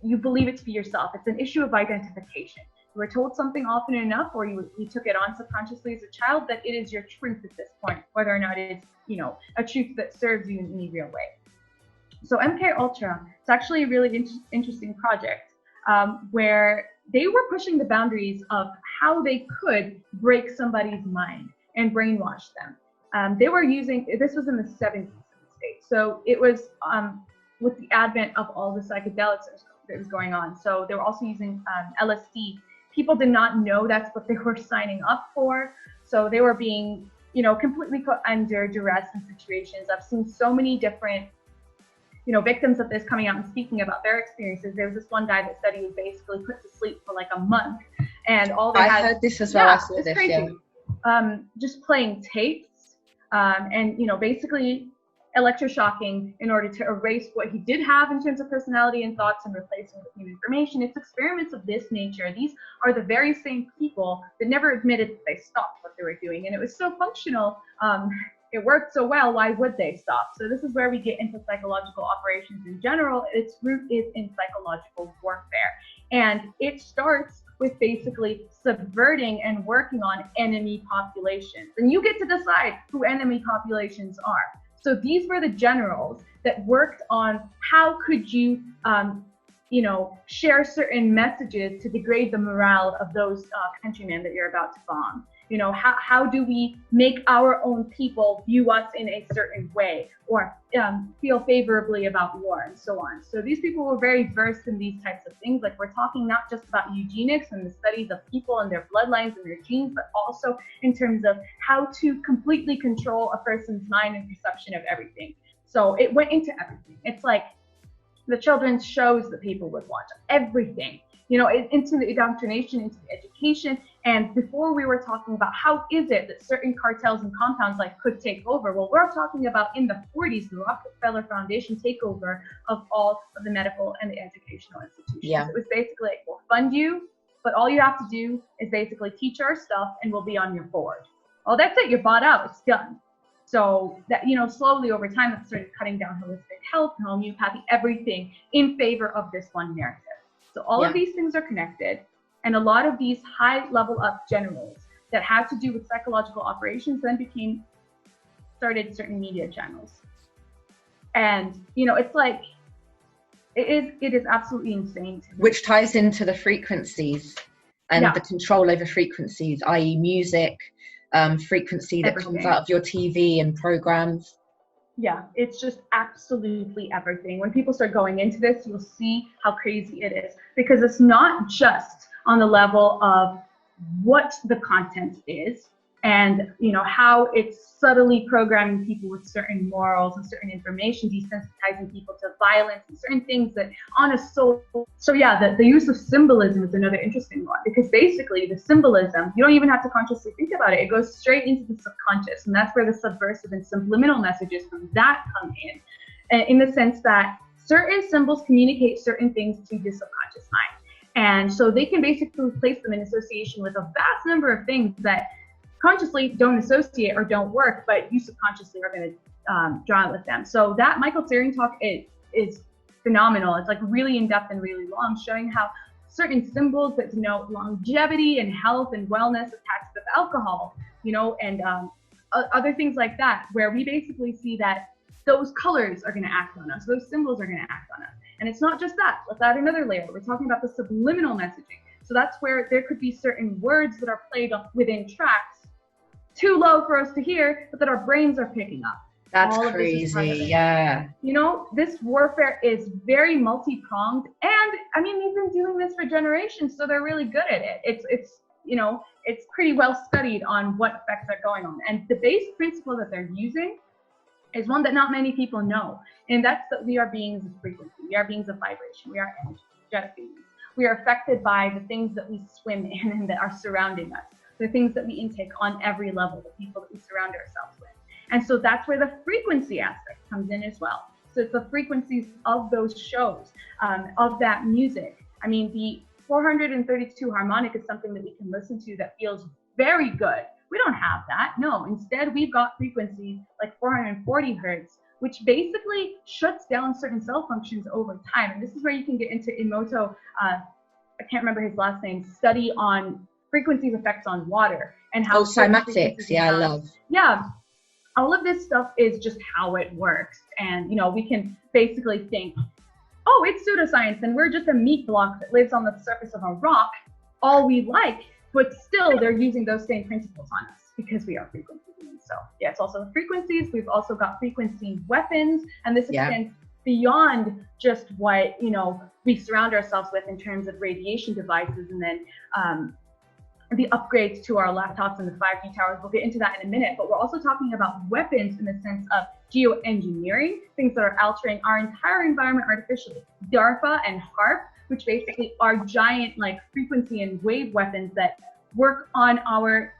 Speaker 2: you believe it to be yourself. It's an issue of identification. You were told something often enough, or you took it on subconsciously as a child, that it is your truth at this point, whether or not it's, you know, a truth that serves you in any real way. So MK Ultra, it's actually a really interesting project where they were pushing the boundaries of how they could break somebody's mind and brainwash them. They were using, this was in the 70s in the States. So it was with the advent of all the psychedelics that was going on. So they were also using LSD. People did not know that's what they were signing up for. So they were being, you know, completely put under duress in situations. I've seen so many different, you know, victims of this coming out and speaking about their experiences. There was this one guy that said he was basically put to sleep for like a month, and all they had.
Speaker 1: I heard this as well. I saw this.
Speaker 2: Crazy. Just playing tapes, and, you know, basically electroshocking in order to erase what he did have in terms of personality and thoughts and replace them with new information. It's experiments of this nature. These are the very same people that never admitted that they stopped what they were doing, and it was so functional. It worked so well, why would they stop? So this is where we get into psychological operations in general. Its root is in psychological warfare. And it starts with basically subverting and working on enemy populations. And you get to decide who enemy populations are. So these were the generals that worked on how could you, you know, share certain messages to degrade the morale of those countrymen that you're about to bomb. You know, how do we make our own people view us in a certain way, or feel favorably about war, and so on. So these people were very versed in these types of things. Like, we're talking not just about eugenics and the studies of people and their bloodlines and their genes, but also in terms of how to completely control a person's mind and perception of everything. So it went into everything. It's like the children's shows that people would watch, everything, you know, into the indoctrination, into the education. And before we were talking about how is it that certain cartels and compounds like could take over, well, we're talking about in the 40s, the Rockefeller Foundation takeover of all of the medical and the educational institutions. It was basically like, we'll fund you, but all you have to do is basically teach our stuff and we'll be on your board. Well, that's it, you're bought out, it's done. So that, you know, slowly over time, that started cutting down holistic health, homeopathy, everything in favor of this one narrative. So all of these things are connected. And a lot of these high level up generals that had to do with psychological operations then started certain media channels. And, you know, it's like, it is absolutely insane to me.
Speaker 1: Which ties into the frequencies and the control over frequencies, i.e. music, frequency that comes out of your TV and programs.
Speaker 2: Yeah, it's just absolutely everything. When people start going into this, you'll see how crazy it is, because it's not just on the level of what the content is and how it's subtly programming people with certain morals and certain information, desensitizing people to violence and certain things that on a soul. So yeah, the use of symbolism is another interesting one, because basically the symbolism, you don't even have to consciously think about it. It goes straight into the subconscious, and that's where the subversive and subliminal messages from that come in the sense that certain symbols communicate certain things to the subconscious mind. And so they can basically place them in association with a vast number of things that consciously don't associate or don't work, but you subconsciously are going to draw it with them. So that Michael Searing talk is phenomenal. It's like really in depth and really long, showing how certain symbols that denote longevity and health and wellness attached with alcohol, and other things like that, where we basically see that those colors are going to act on us, those symbols are going to act on us. And it's not just that. Let's add another layer. We're talking about the subliminal messaging. So that's where there could be certain words that are played within tracks, too low for us to hear, but that our brains are picking up.
Speaker 1: That's crazy, yeah.
Speaker 2: This warfare is very multi-pronged, and I mean, we've been doing this for generations, so they're really good at it. It's pretty well studied on what effects are going on. And the base principle that they're using is one that not many people know, and that's that we are beings of frequency, we are beings of vibration, we are energetic beings. We are affected by the things that we swim in and that are surrounding us, the things that we intake on every level, the people that we surround ourselves with. And so that's where the frequency aspect comes in as well. So it's the frequencies of those shows, of that music. I mean, the 432 harmonic is something that we can listen to that feels very good. We don't have that. No, instead we've got frequencies like 440 hertz, which basically shuts down certain cell functions over time. And this is where you can get into Emoto, I can't remember his last name, study on frequencies effects on water and how
Speaker 1: cymatics, I love.
Speaker 2: Yeah, all of this stuff is just how it works. And we can basically think, oh, it's pseudoscience and we're just a meat block that lives on the surface of a rock all we like, but still they're using those same principles on us because we are frequency beings. So yeah, it's also the frequencies. We've also got frequency weapons, and this extends beyond just what we surround ourselves with in terms of radiation devices, and then the upgrades to our laptops and the 5G towers. We'll get into that in a minute, but we're also talking about weapons in the sense of geoengineering, things that are altering our entire environment artificially. DARPA and HARP, which basically are giant like frequency and wave weapons that work on our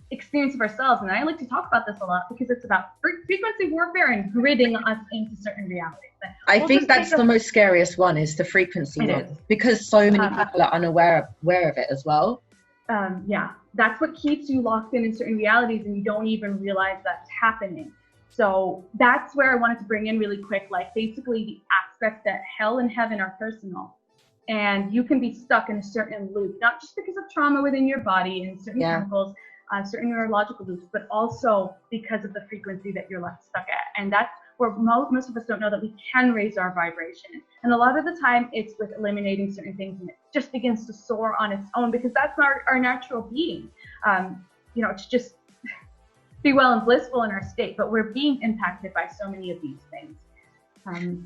Speaker 2: experience of ourselves. And I like to talk about this a lot because it's about frequency warfare and gridding us into certain realities.
Speaker 1: I think that's the most scariest one, is the frequency one, because so many people are unaware of it as well.
Speaker 2: Yeah, that's what keeps you locked in certain realities, and you don't even realize that's happening. So that's where I wanted to bring in really quick, like basically the aspect that hell and heaven are personal. And you can be stuck in a certain loop, not just because of trauma within your body and certain chemicals, certain neurological loops, but also because of the frequency that you're left stuck at. And that's where most of us don't know that we can raise our vibration. And a lot of the time it's with eliminating certain things, and it just begins to soar on its own because that's not our natural being. To just be well and blissful in our state, but we're being impacted by so many of these things.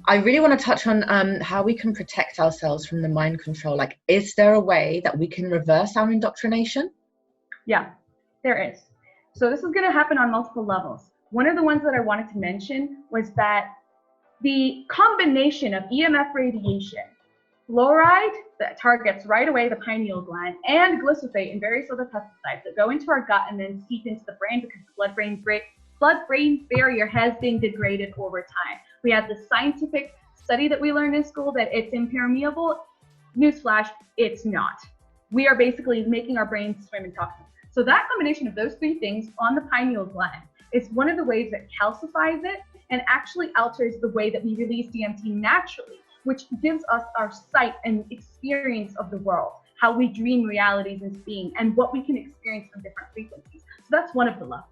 Speaker 1: I really want to touch on how we can protect ourselves from the mind control. Like, is there a way that we can reverse our indoctrination?
Speaker 2: Yeah, there is. So this is going to happen on multiple levels. One of the ones that I wanted to mention was that the combination of EMF radiation, fluoride that targets right away the pineal gland, and glyphosate and various other pesticides that go into our gut and then seep into the brain because the blood-brain barrier has been degraded over time. We have the scientific study that we learned in school that it's impermeable. Newsflash, it's not. We are basically making our brains swim in toxins. So that combination of those three things on the pineal gland is one of the ways that calcifies it and actually alters the way that we release DMT naturally, which gives us our sight and experience of the world, how we dream realities as being, and what we can experience from different frequencies. So that's one of the levels.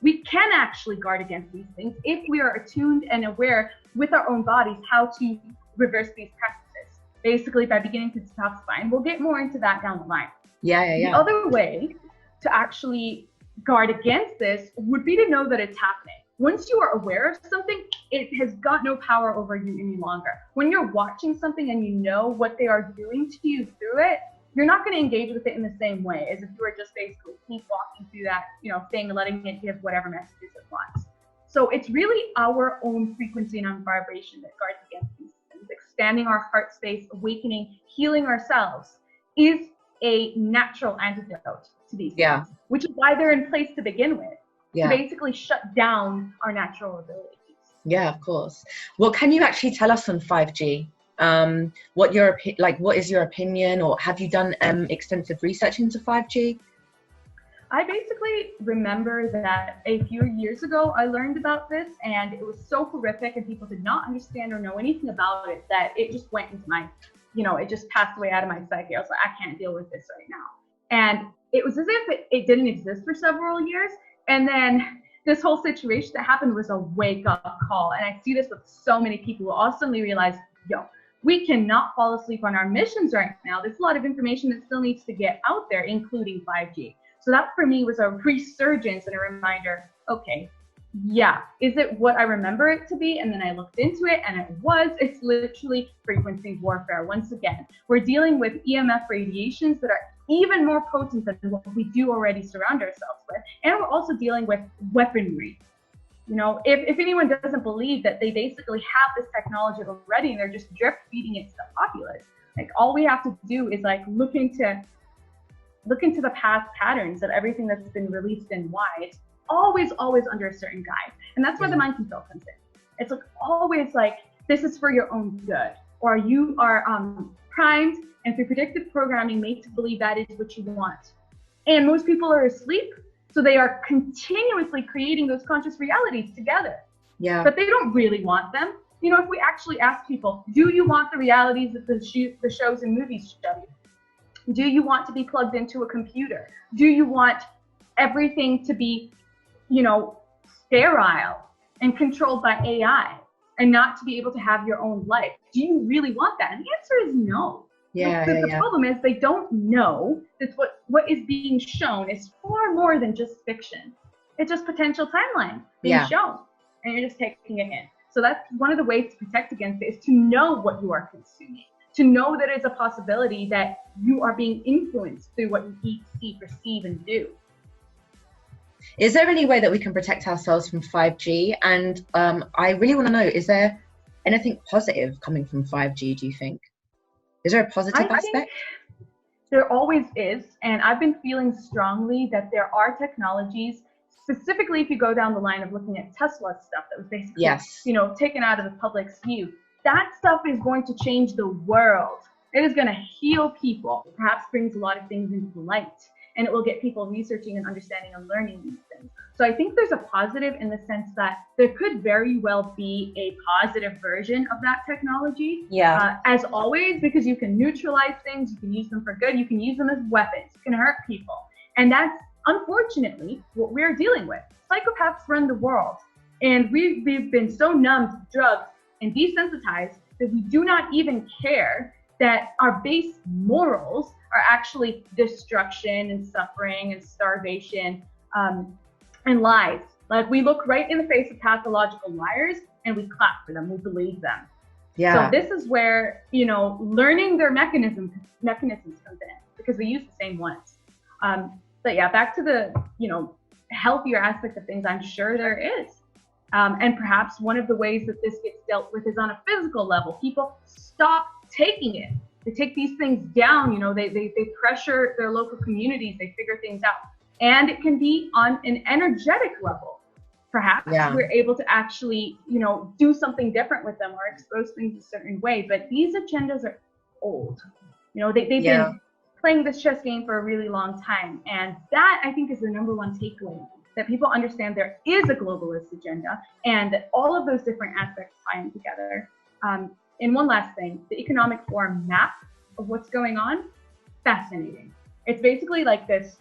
Speaker 2: We can actually guard against these things if we are attuned and aware with our own bodies how to reverse these practices, basically by beginning to detoxify. And we'll get more into that down the line. The other way to actually guard against this would be to know that it's happening. once you are aware of something, it has got no power over you any longer. When you're watching something and you know what they are doing to you through it, you're not going to engage with it in the same way as if you were just basically keep walking through that, thing, letting it give whatever messages it wants. So it's really our own frequency and vibration that guards against these things. Expanding our heart space, awakening, healing ourselves is a natural antidote to these things, which is why they're in place to begin with, to basically shut down our natural abilities.
Speaker 1: Yeah, of course. Well, can you actually tell us on 5G? What is your opinion, or have you done extensive research into 5G?
Speaker 2: I basically remember that a few years ago, I learned about this, and it was so horrific, and people did not understand or know anything about it that it just went into my, it just passed away out of my psyche. I was like, I can't deal with this right now. And it was as if it didn't exist for several years. And then this whole situation that happened was a wake-up call. And I see this with so many people who all suddenly realize, we cannot fall asleep on our missions right now. There's a lot of information that still needs to get out there, including 5G. So that for me was a resurgence and a reminder, okay, is it what I remember it to be? And then I looked into it, and it's literally frequency warfare. Once again, we're dealing with EMF radiations that are even more potent than what we do already surround ourselves with. And we're also dealing with weaponry. If anyone doesn't believe that they basically have this technology already and they're just drip feeding it to the populace, like all we have to do is like look into the past patterns of everything that's been released and why. It's always under a certain guise. And that's where the mind control comes in. It's like always like, this is for your own good, or you are primed and through predictive programming made to believe that is what you want. And most people are asleep, so they are continuously creating those conscious realities together. Yeah. But they don't really want them. If we actually ask people, do you want the realities that the shows and movies show you? Do you want to be plugged into a computer? Do you want everything to be, sterile and controlled by AI and not to be able to have your own life? Do you really want that? And the answer is no. The problem is they don't know that what is being shown is far more than just fiction. It's just potential timeline being shown, and you're just taking it in. So that's one of the ways to protect against it, is to know what you are consuming. To know that it's a possibility that you are being influenced through what you eat, see, perceive, and do.
Speaker 1: Is there any way that we can protect ourselves from 5G? And I really want to know, is there anything positive coming from 5G, do you think? Is there a positive aspect?
Speaker 2: There always is. And I've been feeling strongly that there are technologies, specifically if you go down the line of looking at Tesla stuff that was basically, taken out of the public's view. That stuff is going to change the world. It is going to heal people, perhaps brings a lot of things into light, and it will get people researching and understanding and learning these things. So I think there's a positive in the sense that there could very well be a positive version of that technology. As always, because you can neutralize things, you can use them for good, you can use them as weapons, you can hurt people. And that's unfortunately what we're dealing with. Psychopaths run the world, and we've been so numb to drugs and desensitized that we do not even care that our base morals are actually destruction and suffering and starvation and lies. Like we look right in the face of pathological liars and we clap for them, we believe them. So this is where, learning their mechanisms comes in, because we use the same ones. But back to the, healthier aspect of things, I'm sure there is. And perhaps one of the ways that this gets dealt with is on a physical level. People stop taking it. They take these things down, they pressure their local communities, they figure things out. And it can be on an energetic level. Perhaps we're able to actually, do something different with them or expose things a certain way. But these agendas are old. They've been playing this chess game for a really long time. And that, I think, is the number one takeaway, that people understand there is a globalist agenda and that all of those different aspects tie in together. And one last thing, the economic forum map of what's going on, fascinating. It's basically like this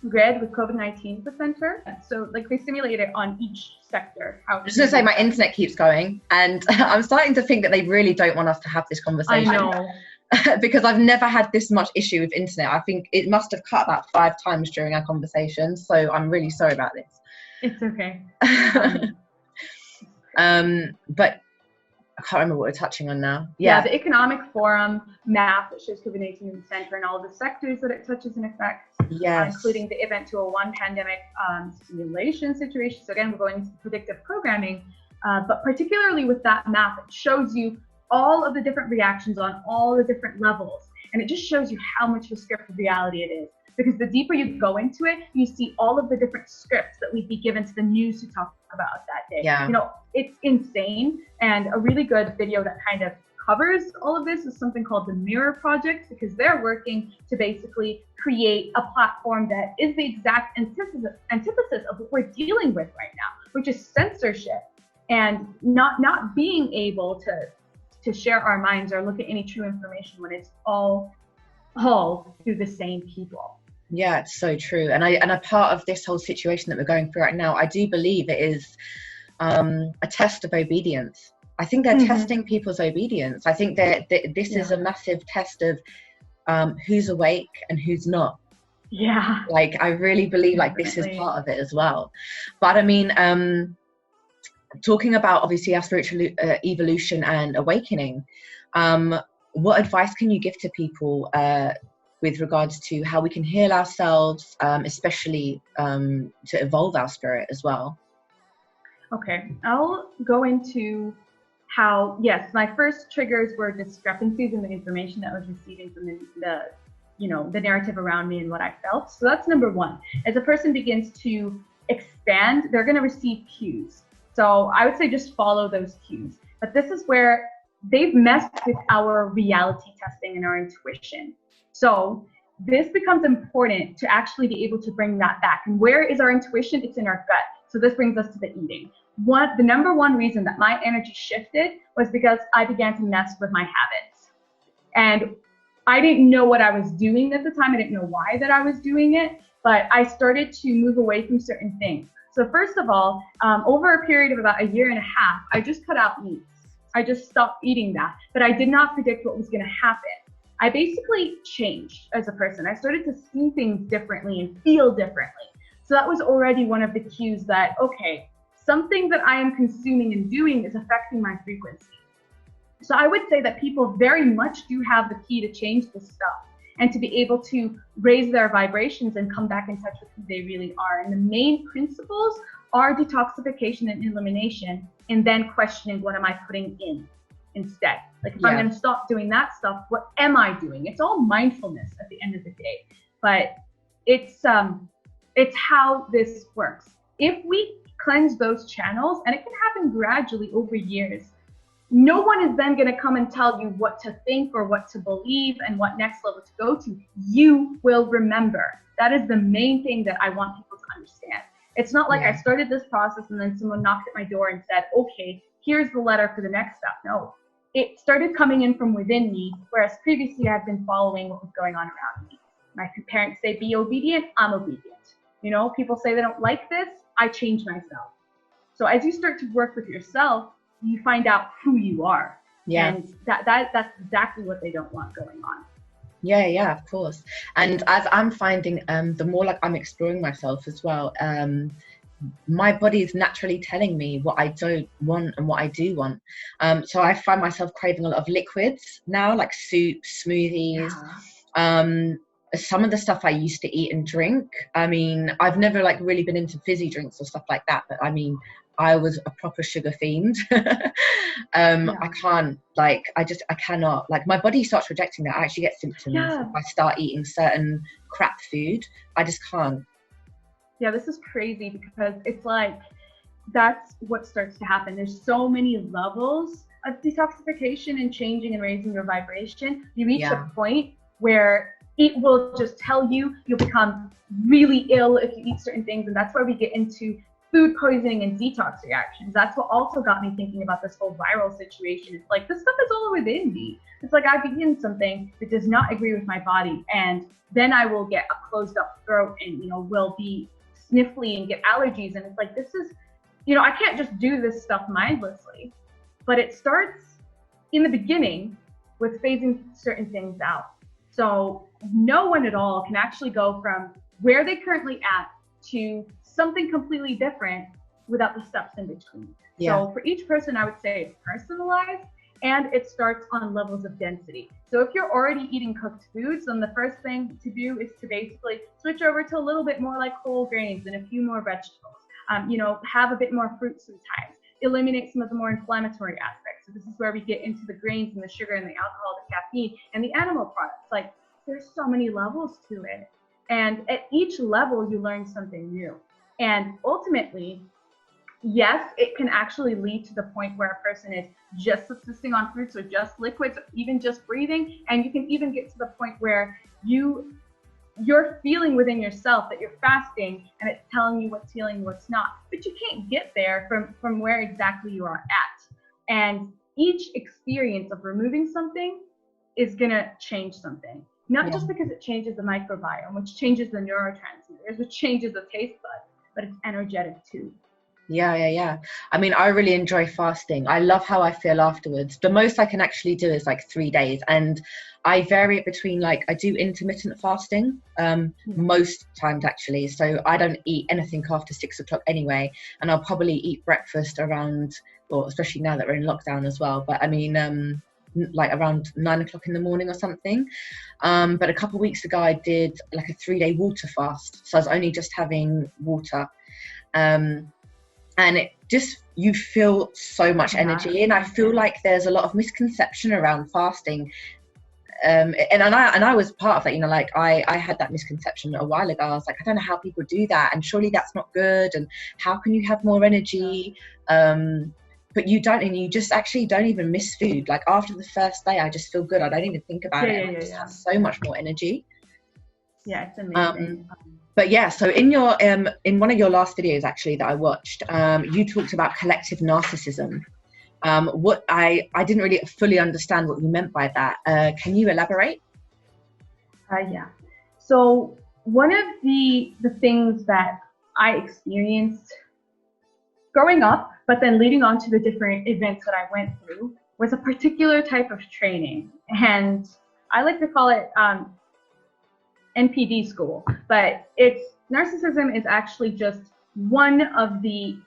Speaker 2: grid with COVID-19 at the center. So like they simulate it on each sector. I was just
Speaker 1: gonna say, my internet keeps going, and I'm starting to think that they really don't want us to have this conversation.
Speaker 2: I know.
Speaker 1: Because I've never had this much issue with internet. I think it must have cut about 5 times during our conversation. So I'm really sorry about this.
Speaker 2: It's okay.
Speaker 1: But I can't remember what we're touching on now.
Speaker 2: Yeah, the Economic Forum map that shows COVID-19 in the center and all the sectors that it touches and affects, including the Event 201 pandemic simulation situation. So again, we're going into predictive programming, but particularly with that map, it shows you all of the different reactions on all the different levels. And it just shows you how much of a scripted reality it is. Because the deeper you go into it, you see all of the different scripts that we'd be given to the news to talk about that day.
Speaker 1: Yeah.
Speaker 2: You know, it's insane. And a really good video that kind of covers all of this is something called the Mirror Project, because they're working to basically create a platform that is the exact antithesis of what we're dealing with right now, which is censorship and not being able to share our minds or look at any true information when it's all through the same people.
Speaker 1: Yeah, it's so true. And a part of this whole situation that we're going through right now, I do believe it is a test of obedience. I think they're testing people's obedience. I think that this is a massive test of who's awake and who's not.
Speaker 2: Yeah.
Speaker 1: Like, I really believe like this is part of it as well. But I mean, talking about obviously our spiritual evolution and awakening, what advice can you give to people with regards to how we can heal ourselves, especially to evolve our spirit as well?
Speaker 2: Okay, I'll go into how, yes, my first triggers were discrepancies in the information that I was receiving from the narrative around me and what I felt. So that's number one. As a person begins to expand, they're going to receive cues. So I would say just follow those cues. But this is where they've messed with our reality testing and our intuition. So this becomes important to actually be able to bring that back. And where is our intuition? It's in our gut. So this brings us to the eating. The number one reason that my energy shifted was because I began to mess with my habits. And I didn't know what I was doing at the time. I didn't know why that I was doing it, but I started to move away from certain things. So first of all, over a period of about a year and a half, I just cut out meats. I just stopped eating that, but I did not predict what was going to happen. I basically changed as a person. I started to see things differently and feel differently. So that was already one of the cues that, okay, something that I am consuming and doing is affecting my frequency. So I would say that people very much do have the key to change this stuff and to be able to raise their vibrations and come back in touch with who they really are. And the main principles are detoxification and elimination, and then questioning, what am I putting in instead? Like, if I'm going to stop doing that stuff, what am I doing? It's all mindfulness at the end of the day, but it's how this works. If we cleanse those channels, and it can happen gradually over years, no one is then going to come and tell you what to think or what to believe and what next level to go to. You will remember. That is the main thing that I want people to understand. It's not like I started this process and then someone knocked at my door and said, okay, here's the letter for the next step. No, it started coming in from within me, whereas previously I've been following what was going on around me. My parents say, be obedient, I'm obedient. You know, people say they don't like this, I change myself. So as you start to work with yourself, you find out who you are. Yeah. And that's exactly what they don't want going on.
Speaker 1: Yeah, of course. And as I'm finding, the more like I'm exploring myself as well, my body is naturally telling me what I don't want and what I do want. So I find myself craving a lot of liquids now, like soups, smoothies. Some of the stuff I used to eat and drink, I mean, I've never like really been into fizzy drinks or stuff like that, but I mean, I was a proper sugar fiend. I can't, like, I cannot, like, my body starts rejecting that. I actually get symptoms if I start eating certain crap food. I just can't.
Speaker 2: Yeah, this is crazy because it's like, that's what starts to happen. There's so many levels of detoxification and changing and raising your vibration. You reach a point where it will just tell you you'll become really ill if you eat certain things. And that's where we get into food poisoning and detox reactions. That's what also got me thinking about this whole viral situation. It's like, this stuff is all within me. It's like I've eaten something that does not agree with my body, and then I will get a closed up throat and, you know, will be sniffly and get allergies. And it's like, this is, you know, I can't just do this stuff mindlessly. But it starts in the beginning with phasing certain things out. So no one at all can actually go from where they're currently at to something completely different without the steps in between. So for each person, I would say it's personalized, and it starts on levels of density. So if you're already eating cooked foods, then the first thing to do is to basically switch over to a little bit more like whole grains and a few more vegetables. Have a bit more fruit sometimes. Eliminate some of the more inflammatory aspects. So this is where we get into the grains and the sugar and the alcohol, the caffeine, and the animal products. Like, there's so many levels to it. And at each level, you learn something new. And ultimately, yes, it can actually lead to the point where a person is just subsisting on fruits or just liquids, or even just breathing. And you can even get to the point where you're feeling within yourself that you're fasting, and it's telling you what's healing, what's not. But you can't get there from where exactly you are at. And each experience of removing something is gonna change something. Not just because it changes the microbiome, which changes the neurotransmitters, which changes the taste buds, but it's energetic too.
Speaker 1: Yeah. I mean, I really enjoy fasting. I love how I feel afterwards. The most I can actually do is like 3 days, and I vary it between, like, I do intermittent fasting most times actually. So I don't eat anything after 6 o'clock anyway, and I'll probably eat breakfast around, or especially now that we're in lockdown as well. But I mean, like around 9 o'clock in the morning or something. But a couple of weeks ago, I did like a 3-day water fast. So I was only just having water. And it just, you feel so much energy. And I feel like there's a lot of misconception around fasting. And I was part of that, like I had that misconception a while ago. I was like, I don't know how people do that, and surely that's not good, and how can you have more energy? But you don't, and you just actually don't even miss food. Like after the first day, I just feel good. I don't even think about it. And I just have so much more energy.
Speaker 2: Yeah, it's amazing.
Speaker 1: But yeah, so in your in one of your last videos actually that I watched, you talked about collective narcissism. What I didn't really fully understand what you meant by that. Can you elaborate?
Speaker 2: Yeah. So one of the things that I experienced growing up, but then leading on to the different events that I went through, was a particular type of training. And I like to call it NPD school, but narcissism is actually just one of the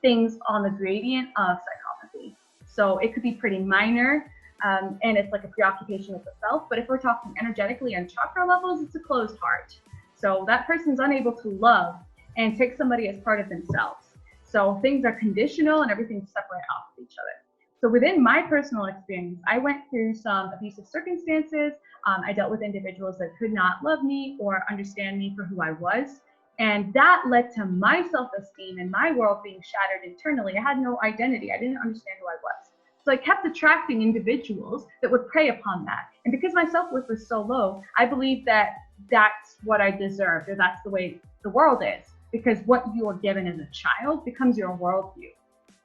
Speaker 2: things on the gradient of psychopathy. So it could be pretty minor, and it's like a preoccupation with the self. But if we're talking energetically and chakra levels, it's a closed heart. So that person's unable to love and take somebody as part of themselves. So things are conditional and everything's separate off of each other. So within my personal experience, I went through some abusive circumstances. I dealt with individuals that could not love me or understand me for who I was. And that led to my self-esteem and my world being shattered internally. I had no identity. I didn't understand who I was. So I kept attracting individuals that would prey upon that. And because my self-worth was so low, I believed that that's what I deserved, or that's the way the world is. Because what you are given as a child becomes your worldview.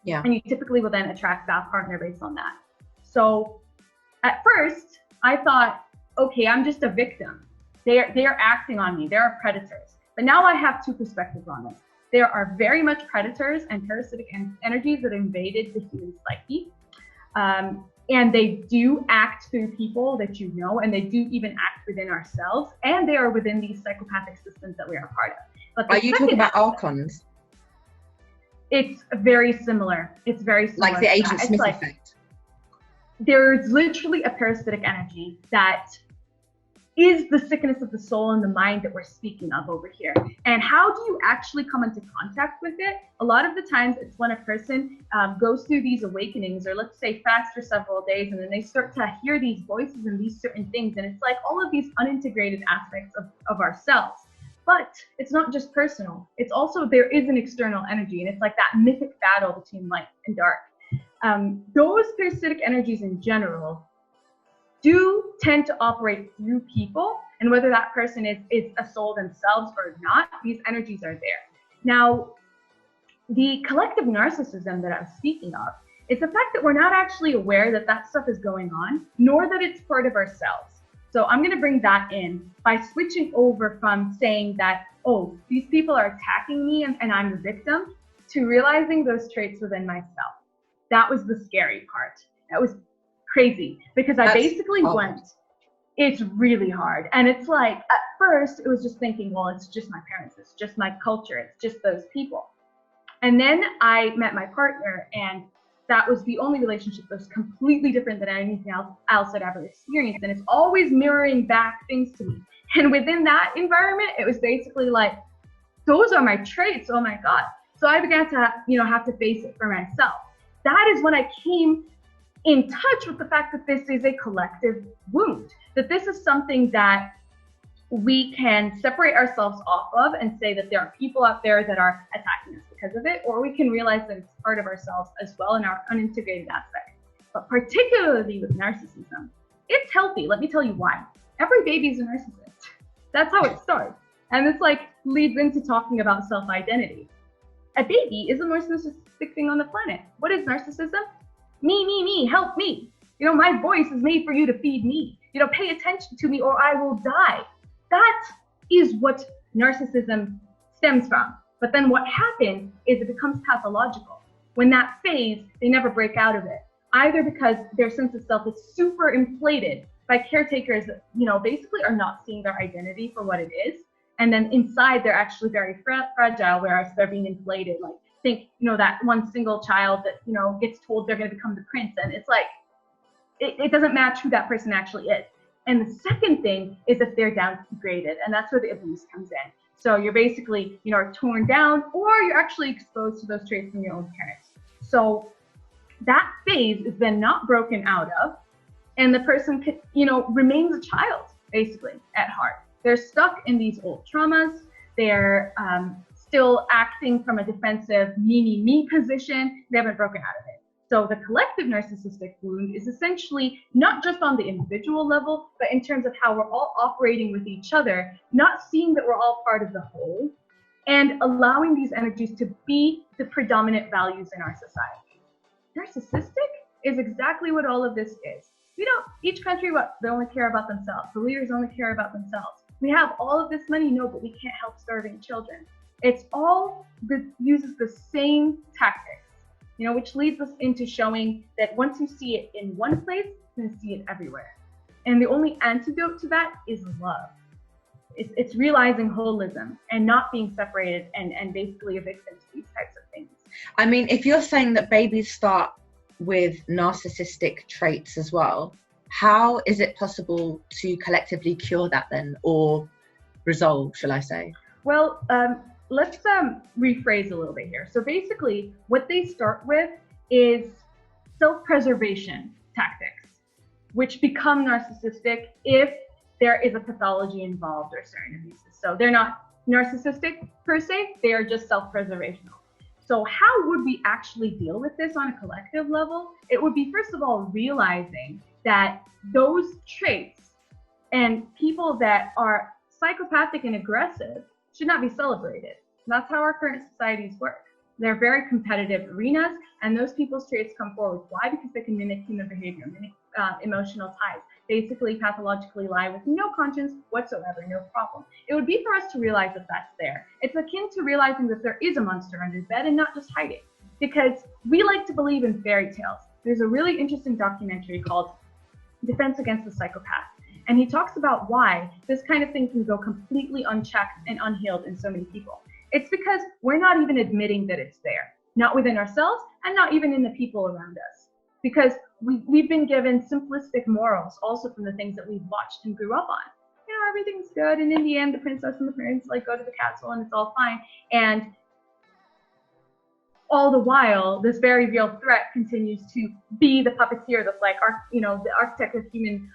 Speaker 1: Yeah.
Speaker 2: And you typically will then attract that partner based on that. So at first, I thought, okay, I'm just a victim. They're acting on me. They're predators. But now I have two perspectives on this. There are very much predators and parasitic energies that invaded the human psyche. And they do act through people that you know, and they do even act within ourselves. And they are within these psychopathic systems that we are a part of. But
Speaker 1: are you talking about archons?
Speaker 2: It's very similar. It's very similar.
Speaker 1: Like the Agent Smith effect.
Speaker 2: There's literally a parasitic energy that is the sickness of the soul and the mind that we're speaking of over here. And how do you actually come into contact with it? A lot of the times it's when a person goes through these awakenings, or let's say fast for several days, and then they start to hear these voices and these certain things. And it's like all of these unintegrated aspects of ourselves. But it's not just personal. It's also, there is an external energy, and it's like that mythic battle between light and dark. Those parasitic energies in general do tend to operate through people, and whether that person is a soul themselves or not, these energies are there. Now, the collective narcissism that I'm speaking of is the fact that we're not actually aware that that stuff is going on, nor that it's part of ourselves. So I'm going to bring that in by switching over from saying that, oh, these people are attacking me and I'm the victim, to realizing those traits within myself. That was the scary part. That was crazy, because I basically went, it's really hard. And it's like, at first it was just thinking, well, it's just my parents, it's just my culture, it's just those people. And then I met my partner, and that was the only relationship that was completely different than anything else I'd ever experienced. And it's always mirroring back things to me. And within that environment, it was basically like, those are my traits. Oh my God. So I began to, have to face it for myself. That is when I came in touch with the fact that this is a collective wound, that this is something that we can separate ourselves off of and say that there are people out there that are attacking us because of it, or we can realize that it's part of ourselves as well in our unintegrated aspect. But particularly with narcissism, it's healthy. Let me tell you why. Every baby is a narcissist. That's how it starts. And this leads into talking about self-identity. A baby is the most narcissistic thing on the planet. What is narcissism? Me, help me. My voice is made for you to feed me. Pay attention to me or I will die. That is what narcissism stems from. But then what happens is it becomes pathological. When that phase, they never break out of it, either because their sense of self is super inflated by caretakers that, basically are not seeing their identity for what it is. And then inside, they're actually very fragile, whereas they're being inflated. Think, that one single child that, gets told they're going to become the prince. And it's like, it doesn't match who that person actually is. And the second thing is if they're downgraded, and that's where the abuse comes in. So you're basically, torn down, or you're actually exposed to those traits from your own parents. So that phase is then not broken out of, and the person can, remains a child, basically, at heart. They're stuck in these old traumas. They're still acting from a defensive me position. They haven't broken out of it. So the collective narcissistic wound is essentially not just on the individual level, but in terms of how we're all operating with each other, not seeing that we're all part of the whole, and allowing these energies to be the predominant values in our society. Narcissistic is exactly what all of this is. Each country, they only care about themselves. The leaders only care about themselves. We have all of this money, no, but we can't help starving children. It's all uses the same tactics. Which leads us into showing that once you see it in one place, you're going to see it everywhere. And the only antidote to that is love. It's realizing holism and not being separated and basically a victim to these types of things.
Speaker 1: I mean, if you're saying that babies start with narcissistic traits as well, how is it possible to collectively cure that then, or resolve, shall I say?
Speaker 2: Well, let's rephrase a little bit here. So basically, what they start with is self-preservation tactics, which become narcissistic if there is a pathology involved or certain abuses. So they're not narcissistic per se, they are just self-preservational. So how would we actually deal with this on a collective level? It would be, first of all, realizing that those traits and people that are psychopathic and aggressive should not be celebrated. That's how our current societies work. They're very competitive arenas, and those people's traits come forward. Why? Because they can mimic human behavior, mimic emotional ties, basically pathologically lie with no conscience whatsoever, no problem. It would be for us to realize that that's there. It's akin to realizing that there is a monster under the bed and not just hiding, because we like to believe in fairy tales. There's a really interesting documentary called Defense Against the Psychopath. And he talks about why this kind of thing can go completely unchecked and unhealed in so many people. It's because we're not even admitting that it's there, not within ourselves and not even in the people around us. Because we've been given simplistic morals also from the things that we've watched and grew up on. Everything's good, and in the end, the princess and the prince go to the castle and it's all fine. And all the while, this very real threat continues to be the puppeteer that's the architect of human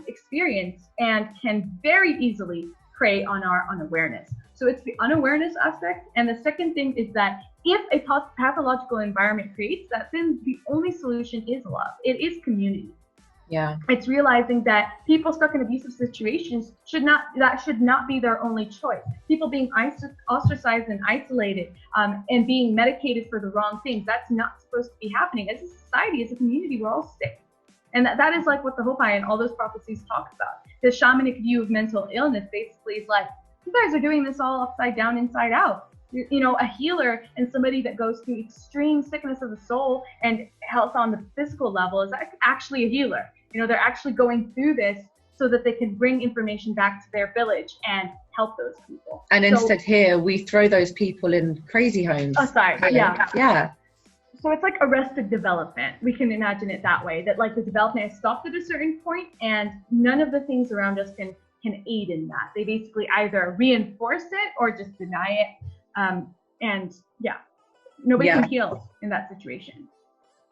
Speaker 2: experience, and can very easily prey on our unawareness. So it's the unawareness aspect. And the second thing is that if a pathological environment creates that, then the only solution is love. It is community.
Speaker 1: Yeah.
Speaker 2: It's realizing that people stuck in abusive situations should not be their only choice. People being ostracized and isolated and being medicated for the wrong things, that's not supposed to be happening. As a society, as a community, we're all sick. And that is like what the Hopi and all those prophecies talk about. The shamanic view of mental illness basically is like, you guys are doing this all upside down, inside out. A healer and somebody that goes through extreme sickness of the soul and health on the physical level is actually a healer. They're actually going through this so that they can bring information back to their village and help those people.
Speaker 1: And instead here, we throw those people in crazy homes.
Speaker 2: Oh, sorry. Yeah.
Speaker 1: Yeah.
Speaker 2: So it's like arrested development. We can imagine it that way, that like the development is stopped at a certain point and none of the things around us can aid in that. They basically either reinforce it or just deny it. And yeah, nobody can heal in that situation.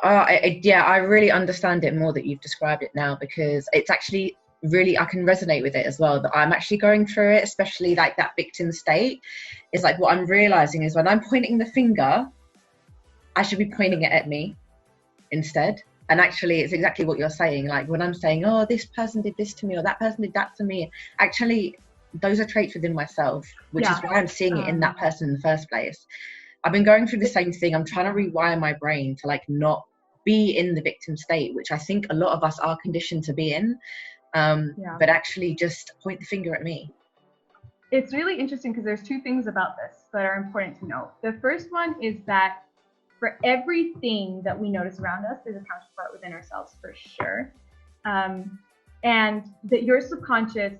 Speaker 1: I really understand it more that you've described it now, because it's actually really, I can resonate with it as well, that I'm actually going through it, especially like that victim state. It's like what I'm realizing is when I'm pointing the finger, I should be pointing it at me instead. And actually it's exactly what you're saying. Like when I'm saying, oh, this person did this to me or that person did that to me, actually those are traits within myself, which is why I'm seeing it in that person in the first place. I've been going through the same thing. I'm trying to rewire my brain to like not be in the victim state, which I think a lot of us are conditioned to be in, but actually just point the finger at me.
Speaker 2: It's really interesting because there's two things about this that are important to know. The first one is that for everything that we notice around us, there's a counterpart within ourselves for sure. And that your subconscious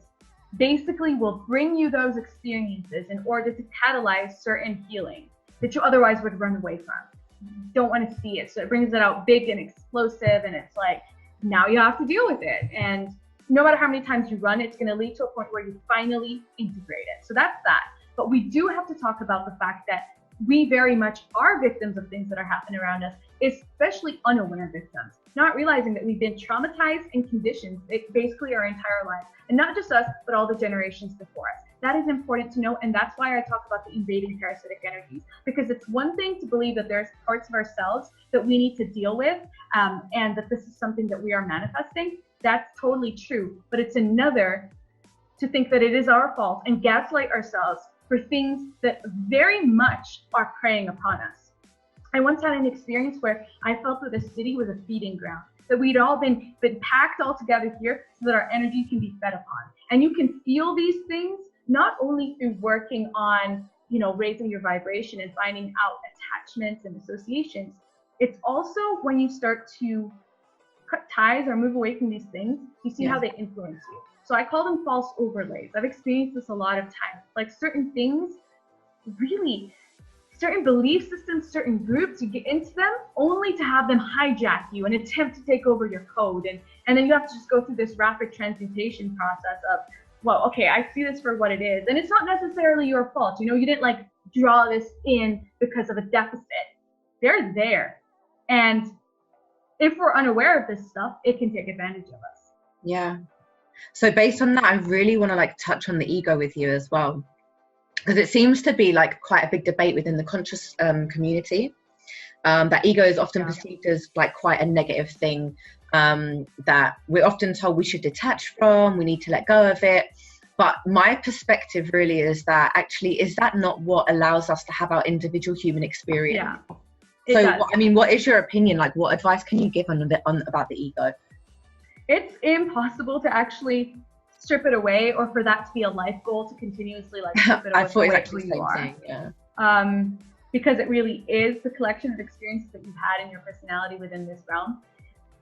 Speaker 2: basically will bring you those experiences in order to catalyze certain healing that you otherwise would run away from. You don't want to see it. So it brings it out big and explosive, and it's like, now you have to deal with it. And no matter how many times you run, it's going to lead to a point where you finally integrate it. So that's that. But we do have to talk about the fact that we very much are victims of things that are happening around us, especially unaware victims, not realizing that we've been traumatized and conditioned basically our entire lives. And not just us, but all the generations before us. That is important to know, and that's why I talk about the invading parasitic energies, because it's one thing to believe that there's parts of ourselves that we need to deal with, and that this is something that we are manifesting. That's totally true, but it's another to think that it is our fault and gaslight ourselves for things that very much are preying upon us. I once had an experience where I felt that the city was a feeding ground, that we'd all been packed all together here so that our energy can be fed upon. And you can feel these things not only through working on, raising your vibration and finding out attachments and associations. It's also when you start to cut ties or move away from these things, you see how they influence you. So I call them false overlays. I've experienced this a lot of times. Like certain things, really, certain belief systems, certain groups, you get into them only to have them hijack you and attempt to take over your code. And then you have to just go through this rapid transmutation process of, well, okay, I see this for what it is. And it's not necessarily your fault. You didn't like draw this in because of a deficit. They're there. And if we're unaware of this stuff, it can take advantage of us.
Speaker 1: Yeah. So based on that, I really want to like touch on the ego with you as well, because it seems to be like quite a big debate within the conscious community. That ego is often perceived as like quite a negative thing, that we're often told we should detach from, we need to let go of it. But my perspective really is that actually, is that not what allows us to have our individual human experience? Yeah. So, what is your opinion? Like, what advice can you give on about the ego?
Speaker 2: It's impossible to actually strip it away, or for that to be a life goal to continuously like strip it away.
Speaker 1: I thought exactly the same thing.
Speaker 2: Yeah. Because it really is the collection of experiences that you've had in your personality within this realm.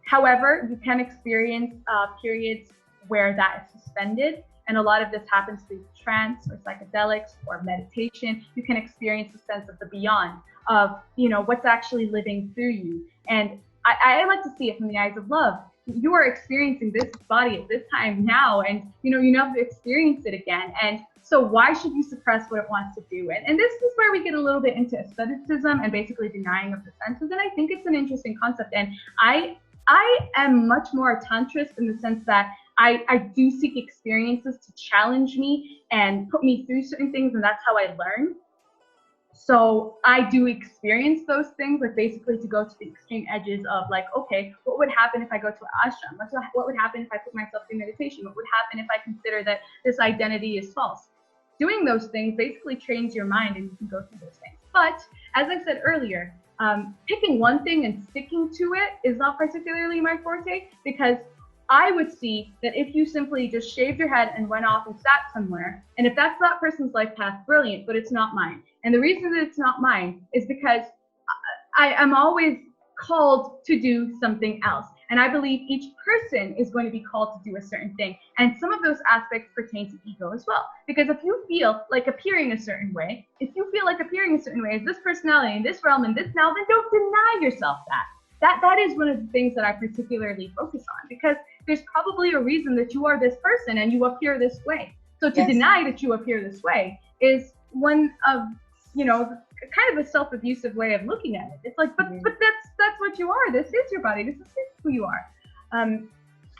Speaker 2: However, you can experience periods where that is suspended, and a lot of this happens through trance or psychedelics or meditation. You can experience a sense of the beyond, of what's actually living through you. And I like to see it from the eyes of love. You are experiencing this body at this time now, and you never experience it again. And so why should you suppress what it wants to do? And this is where we get a little bit into aestheticism and basically denying of the senses. And I think it's an interesting concept. And I am much more a tantrist in the sense that I do seek experiences to challenge me and put me through certain things, and that's how I learn. So I do experience those things, like basically to go to the extreme edges of like, okay, what would happen if I go to an ashram? What would happen if I put myself through meditation? What would happen if I consider that this identity is false? Doing those things basically trains your mind, and you can go through those things. But as I said earlier, picking one thing and sticking to it is not particularly my forte, because I would see that if you simply just shaved your head and went off and sat somewhere, and if that's that person's life path, brilliant, but it's not mine. And the reason that it's not mine is because I'm always called to do something else. And I believe each person is going to be called to do a certain thing. And some of those aspects pertain to ego as well. Because if you feel like appearing a certain way, if you feel like appearing a certain way as this personality in this realm and this now, then don't deny yourself that. That is one of the things that I particularly focus on, because there's probably a reason that you are this person and you appear this way. So to deny that you appear this way is one of, kind of a self-abusive way of looking at it. It's like, but that's what you are. This is your body. This is who you are.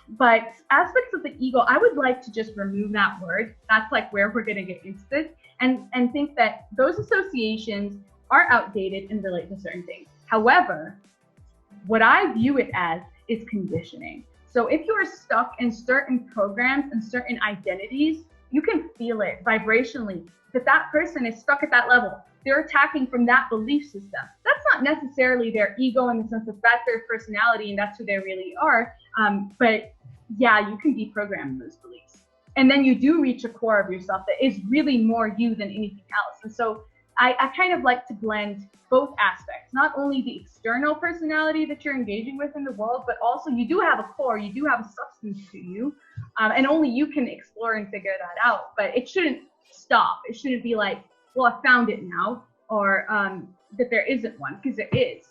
Speaker 2: But aspects of the ego, I would like to just remove that word. That's like where we're going to get into this, and think that those associations are outdated and relate to certain things. However, what I view it as is conditioning. So if you are stuck in certain programs and certain identities, you can feel it vibrationally that person is stuck at that level. They're attacking from that belief system. That's not necessarily their ego in the sense that that's their personality and that's who they really are. But yeah, you can deprogram those beliefs. And then you do reach a core of yourself that is really more you than anything else. And so I kind of like to blend both aspects, not only the external personality that you're engaging with in the world, but also you do have a core, you do have a substance to you, and only you can explore and figure that out. But it shouldn't stop. It shouldn't be like, well, I found it now, or that there isn't one, because there is.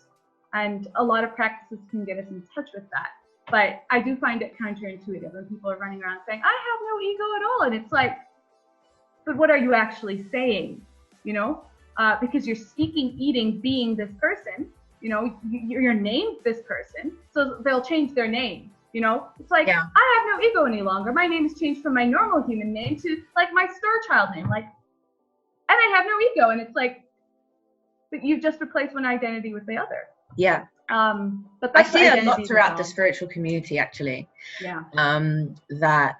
Speaker 2: And a lot of practices can get us in touch with that. But I do find it counterintuitive when people are running around saying, I have no ego at all. And it's like, but what are you actually saying? Because you're speaking, eating, being this person, you're named this person, so they'll change their name. It's like, I have no ego any longer. My name is changed from my normal human name to like my star child name, and I have no ego. And it's like, but you've just replaced one identity with the other.
Speaker 1: Yeah.
Speaker 2: But
Speaker 1: I see it a lot throughout the spiritual community, actually.
Speaker 2: Yeah.
Speaker 1: That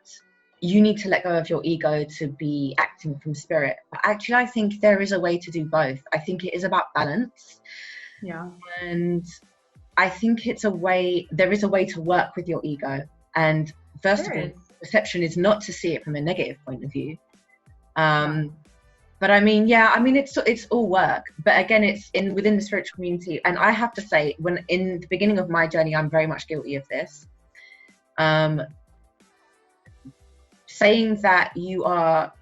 Speaker 1: you need to let go of your ego to be acting from spirit. But actually, I think there is a way to do both. I think it is about balance.
Speaker 2: Yeah.
Speaker 1: And I think there is a way to work with your ego. And first of all, perception is not to see it from a negative point of view. But it's all work. But again, it's within the spiritual community. And I have to say, when in the beginning of my journey, I'm very much guilty of this. Saying that you are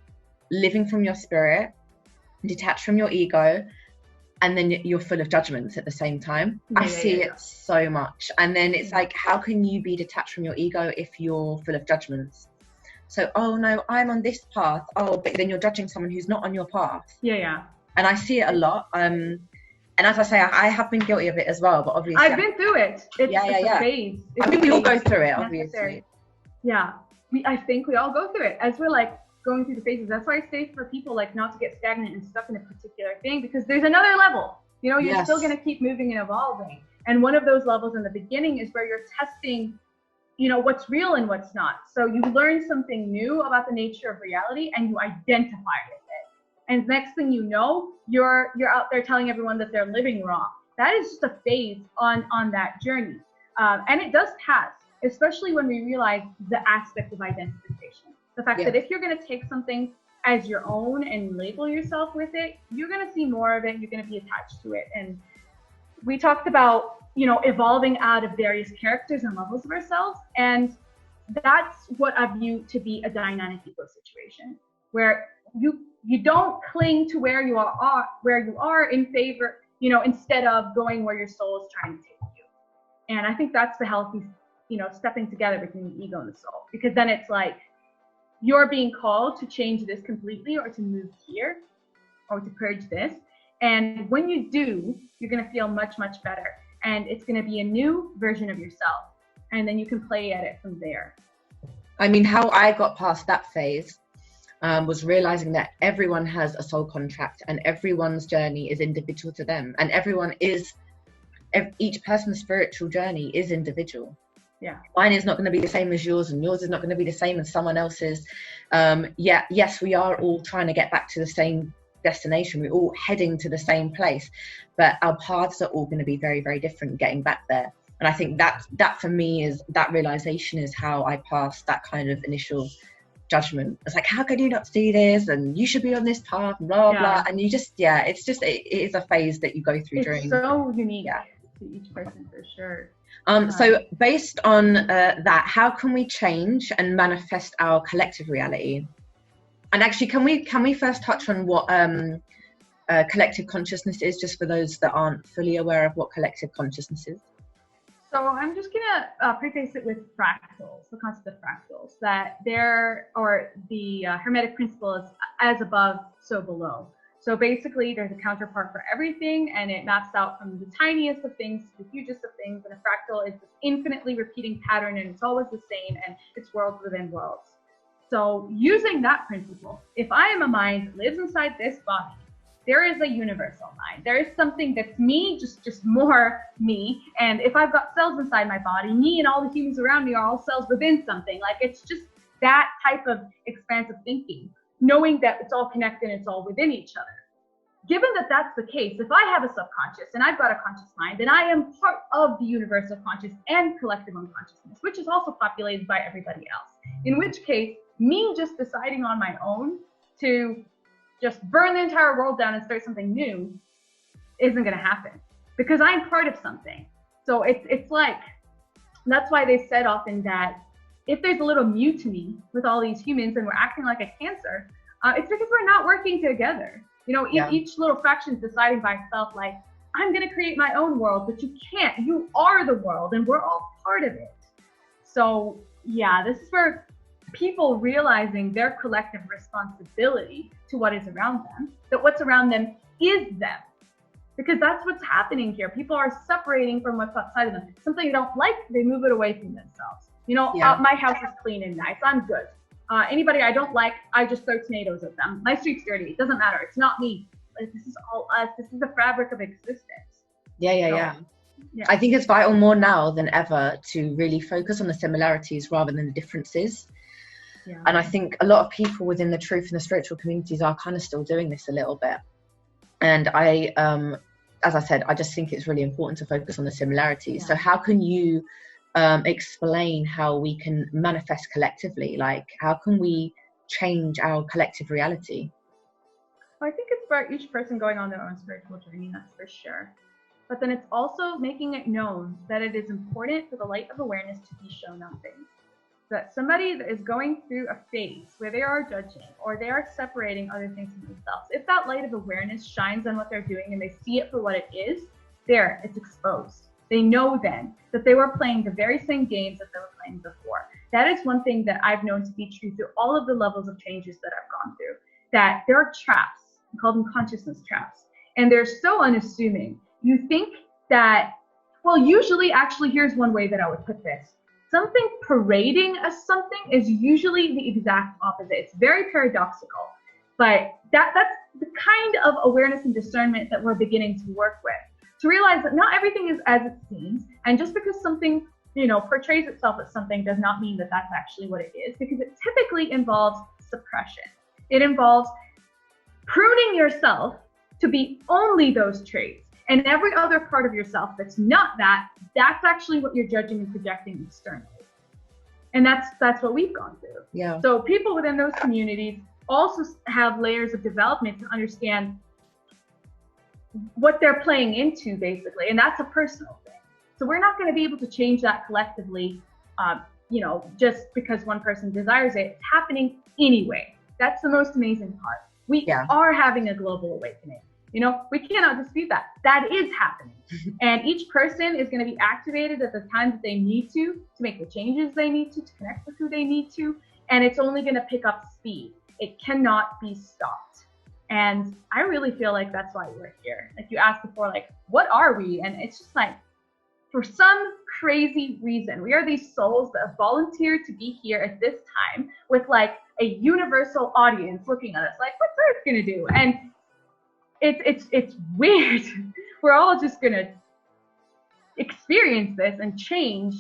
Speaker 1: living from your spirit, detached from your ego, and then you're full of judgments at the same time. I see it so much. And then it's like, how can you be detached from your ego if you're full of judgments? So, oh no, I'm on this path. Oh, but then you're judging someone who's not on your path.
Speaker 2: Yeah.
Speaker 1: And I see it a lot. And as I say, I have been guilty of it as well. But obviously,
Speaker 2: I've been through it. It's a phase.
Speaker 1: We all go through it, obviously.
Speaker 2: Yeah, I think we all go through it as we're like going through the phases. That's why I say for people like not to get stagnant and stuck in a particular thing, because there's another level. You're still going to keep moving and evolving. And one of those levels in the beginning is where you're testing, what's real and what's not. So you learn something new about the nature of reality and you identify with it. And next thing you know, you're out there telling everyone that they're living wrong. That is just a phase on that journey. And it does pass, especially when we realize the aspect of identification. The fact that if you're going to take something as your own and label yourself with it, you're going to see more of it. You're going to be attached to it. And we talked about, evolving out of various characters and levels of ourselves. And that's what I view to be a dynamic ego situation, where you don't cling to where you are in favor, instead of going where your soul is trying to take you. And I think that's the healthy, stepping together between the ego and the soul, because then it's like you're being called to change this completely, or to move here, or to purge this. And when you do, you're going to feel much, much better. And it's going to be a new version of yourself. And then you can play at it from there.
Speaker 1: I mean, how I got past that phase was realizing that everyone has a soul contract and everyone's journey is individual to them. And each person's spiritual journey is individual.
Speaker 2: Yeah.
Speaker 1: Mine is not going to be the same as yours, and yours is not going to be the same as someone else's. Yes, we are all trying to get back to the same destination. We're all heading to the same place, but our paths are all going to be very, very different getting back there. And I think that for me is that realization is how I passed that kind of initial judgment. It's like, how can you not see this? And you should be on this path, blah, blah. And you just, it is a phase that you go through during.
Speaker 2: It's so unique. to each person for sure.
Speaker 1: So based on that, how can we change and manifest our collective reality? And actually, can we first touch on what collective consciousness is, just for those that aren't fully aware of what collective consciousness is?
Speaker 2: So I'm just gonna preface it with fractals, the concept of fractals, that there, or the Hermetic principle is as above, so below. So basically, there's a counterpart for everything, and it maps out from the tiniest of things to the hugest of things. And a fractal is this infinitely repeating pattern, and it's always the same, and it's worlds within worlds. So using that principle, if I am a mind that lives inside this body, there is a universal mind. There is something that's me, just more me. And if I've got cells inside my body, me and all the humans around me are all cells within something. Like, it's just that type of expansive thinking, knowing that it's all connected and it's all within each other. Given that that's the case, if I have a subconscious and I've got a conscious mind, then I am part of the universal conscious and collective unconsciousness, which is also populated by everybody else. In which case, me just deciding on my own to just burn the entire world down and start something new isn't going to happen, because I'm part of something. So it's like, that's why they said often that if there's a little mutiny with all these humans and we're acting like a cancer, it's because we're not working together. You know, each little fraction is deciding by itself, like, I'm going to create my own world, but you can't. You are the world, and we're all part of it. So yeah, this is where people realizing their collective responsibility to what is around them, that what's around them is them. Because that's what's happening here. People are separating from what's outside of them. Something they don't like, they move it away from themselves. You know, my house is clean and nice, I'm good. Anybody I don't like, I just throw tomatoes at them. My street's dirty, it doesn't matter, it's not me. Like, this is all us, this is the fabric of existence.
Speaker 1: Yeah. I think it's vital more now than ever to really focus on the similarities rather than the differences. Yeah. And I think a lot of people within the truth and the spiritual communities are kind of still doing this a little bit. And I, as I said, I just think it's really important to focus on the similarities. Yeah. So how can you explain how we can manifest collectively? Like, how can we change our collective reality?
Speaker 2: Well, I think it's for each person going on their own spiritual journey, that's for sure. But then it's also making it known that it is important for the light of awareness to be shown on things. That somebody that is going through a phase where they are judging or they are separating other things from themselves, if that light of awareness shines on what they're doing and they see it for what it is, there, it's exposed. They know then that they were playing the very same games that they were playing before. That is one thing that I've known to be true through all of the levels of changes that I've gone through, that there are traps. I call them consciousness traps. And they're so unassuming. You think that, well, usually, actually, here's one way that I would put this. Something parading as something is usually the exact opposite. It's very paradoxical, but that's the kind of awareness and discernment that we're beginning to work with. To realize that not everything is as it seems, and just because something, you know, portrays itself as something does not mean that that's actually what it is, because it typically involves suppression. It involves pruning yourself to be only those traits. And every other part of yourself that's not that, that's actually what you're judging and projecting externally. And that's what we've gone through.
Speaker 1: Yeah.
Speaker 2: So people within those communities also have layers of development to understand what they're playing into, basically. And that's a personal thing. So we're not going to be able to change that collectively, you know, just because one person desires it. It's happening anyway. That's the most amazing part. We are having a global awakening. You know, we cannot dispute that. That is happening. And each person is going to be activated at the time that they need to make the changes they need to connect with who they need to. And it's only going to pick up speed. It cannot be stopped. And I really feel like that's why we're here. Like you asked before, like, what are we? And it's just like, for some crazy reason, we are these souls that have volunteered to be here at this time with like a universal audience looking at us like, what's Earth going to do? And it's weird. We're all just gonna experience this and change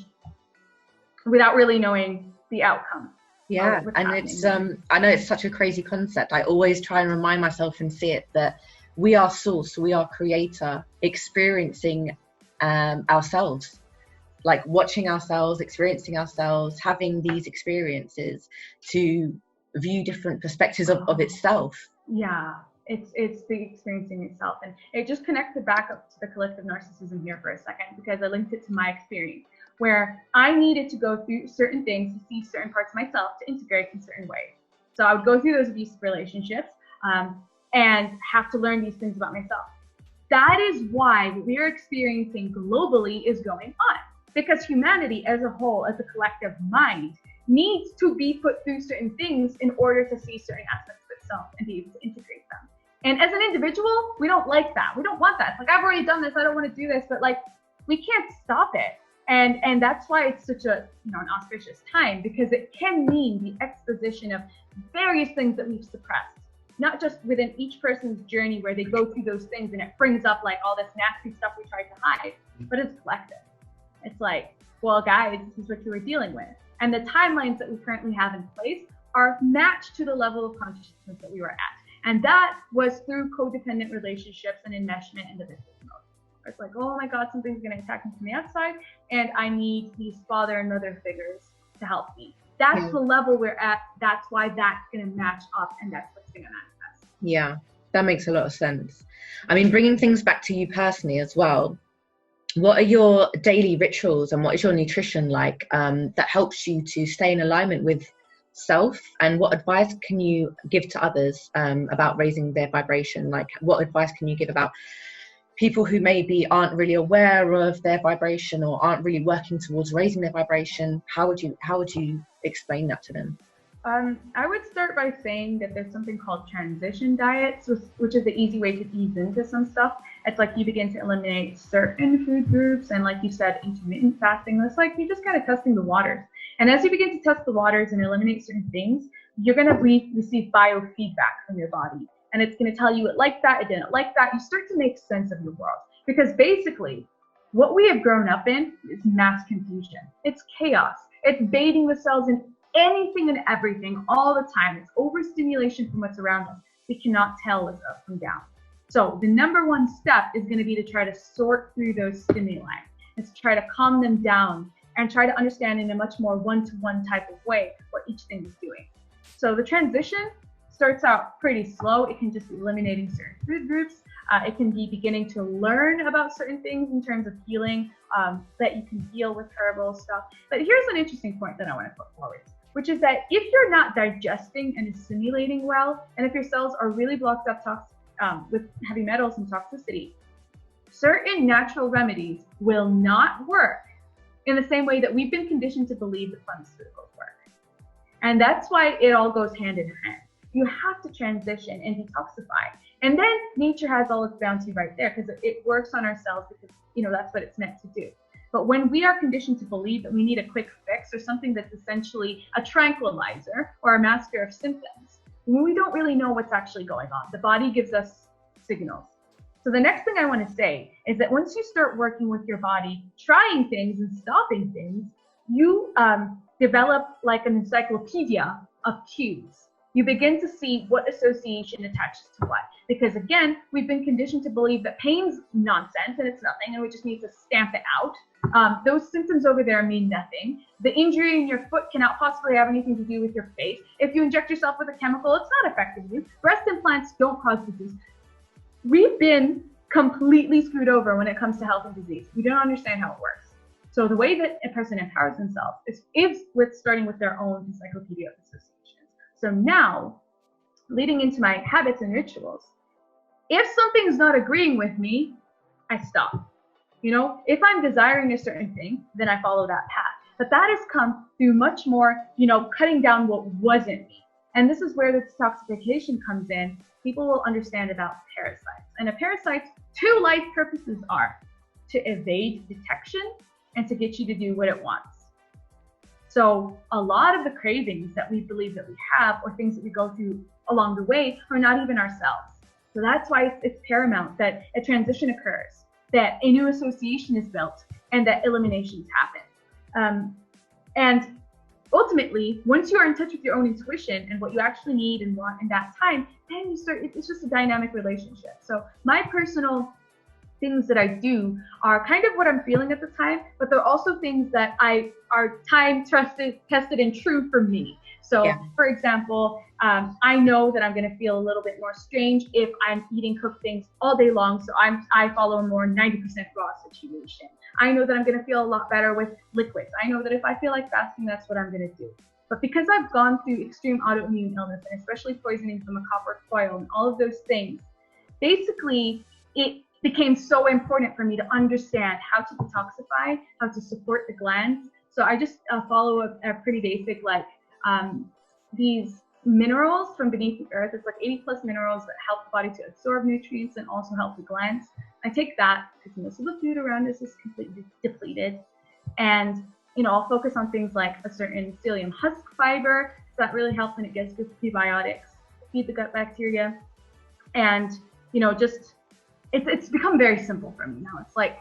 Speaker 2: without really knowing the outcome.
Speaker 1: Yeah, and it's I know it's such a crazy concept. I always try and remind myself and see it that we are source, we are creator, experiencing ourselves, like watching ourselves, experiencing ourselves, having these experiences to view different perspectives of itself.
Speaker 2: Yeah. It's the experiencing itself. And it just connected back up to the collective narcissism here for a second, because I linked it to my experience where I needed to go through certain things to see certain parts of myself to integrate in certain ways. So I would go through those abusive relationships and have to learn these things about myself. That is why what we are experiencing globally is going on, because humanity as a whole, as a collective mind, needs to be put through certain things in order to see certain aspects of itself and be able to integrate them. And as an individual, we don't like that. We don't want that. It's like, I've already done this, I don't want to do this, but like, we can't stop it. And that's why it's such a, you know, an auspicious time, because it can mean the exposition of various things that we've suppressed, not just within each person's journey where they go through those things and it brings up like all this nasty stuff we tried to hide, but it's collective. It's like, well, guys, this is what you were dealing with. And the timelines that we currently have in place are matched to the level of consciousness that we were at. And that was through codependent relationships and enmeshment in the business mode. It's like, oh my God, something's going to attack me from the outside, and I need these father and mother figures to help me. That's the level we're at. That's why that's going to match up, and that's what's going to manifest.
Speaker 1: Yeah, that makes a lot of sense. I mean, bringing things back to you personally as well, what are your daily rituals and what is your nutrition like that helps you to stay in alignment with self? And what advice can you give to others about raising their vibration? Like, what advice can you give about people who maybe aren't really aware of their vibration or aren't really working towards raising their vibration? How would you explain that to them?
Speaker 2: I would start by saying that there's something called transition diets, which is the easy way to ease into some stuff. It's like you begin to eliminate certain food groups, and like you said, intermittent fasting. It's like you're just kind of testing the waters. And as you begin to test the waters and eliminate certain things, you're going to receive biofeedback from your body. And it's going to tell you it liked that, it didn't like that. You start to make sense of your world. Because basically, what we have grown up in is mass confusion. It's chaos. It's bathing the cells in anything and everything all the time. It's overstimulation from what's around us. We cannot tell what's up from down. So the number one step is going to be to try to sort through those stimuli. It's to try to calm them down and try to understand in a much more one-to-one type of way what each thing is doing. So the transition starts out pretty slow. It can just be eliminating certain food groups. It can be beginning to learn about certain things in terms of healing that you can heal with herbal stuff. But here's an interesting point that I want to put forward, which is that if you're not digesting and assimilating well, and if your cells are really blocked up with heavy metals and toxicity, certain natural remedies will not work in the same way that we've been conditioned to believe that pharmaceuticals work. And that's why it all goes hand in hand. You have to transition and detoxify. And then nature has all its bounty right there, because it works on our cells, because, you know, that's what it's meant to do. But when we are conditioned to believe that we need a quick fix or something that's essentially a tranquilizer or a masker of symptoms, we don't really know what's actually going on. The body gives us signals. So the next thing I want to say is that once you start working with your body, trying things and stopping things, you develop like an encyclopedia of cues. You begin to see what association attaches to what. Because again, we've been conditioned to believe that pain's nonsense and it's nothing and we just need to stamp it out. Those symptoms over there mean nothing. The injury in your foot cannot possibly have anything to do with your face. If you inject yourself with a chemical, it's not affecting you. Breast implants don't cause disease. We've been completely screwed over when it comes to health and disease. We don't understand how it works. So the way that a person empowers themselves is with starting with their own encyclopedia of associations. So now, leading into my habits and rituals, if something's not agreeing with me, I stop. You know, if I'm desiring a certain thing, then I follow that path. But that has come through much more, you know, cutting down what wasn't me. And this is where the detoxification comes in. People will understand about parasites. And a parasite's two life purposes are to evade detection and to get you to do what it wants. So a lot of the cravings that we believe that we have, or things that we go through along the way, are not even ourselves. So that's why it's paramount that a transition occurs, that a new association is built, and that eliminations happen. And ultimately, once you are in touch with your own intuition and what you actually need and want in that time, then you start, it's just a dynamic relationship. So my personal things that I do are kind of what I'm feeling at the time, but they're also things that are time tested and true for me. So,
Speaker 1: Yeah.
Speaker 2: for example, I know that I'm going to feel a little bit more strange if I'm eating cooked things all day long. So I follow a more 90% raw situation. I know that I'm going to feel a lot better with liquids. I know that if I feel like fasting, that's what I'm going to do. But because I've gone through extreme autoimmune illness, and especially poisoning from a copper foil and all of those things, basically it became so important for me to understand how to detoxify, how to support the glands. So I just follow a pretty basic, like these minerals from beneath the earth. It's like 80 plus minerals that help the body to absorb nutrients and also help the glands. I take that because most of the food around us is completely depleted. And I'll focus on things like a certain psyllium husk fiber. So that really helps when it gets good prebiotics, feed the gut bacteria. And, just, it's become very simple for me now. It's like,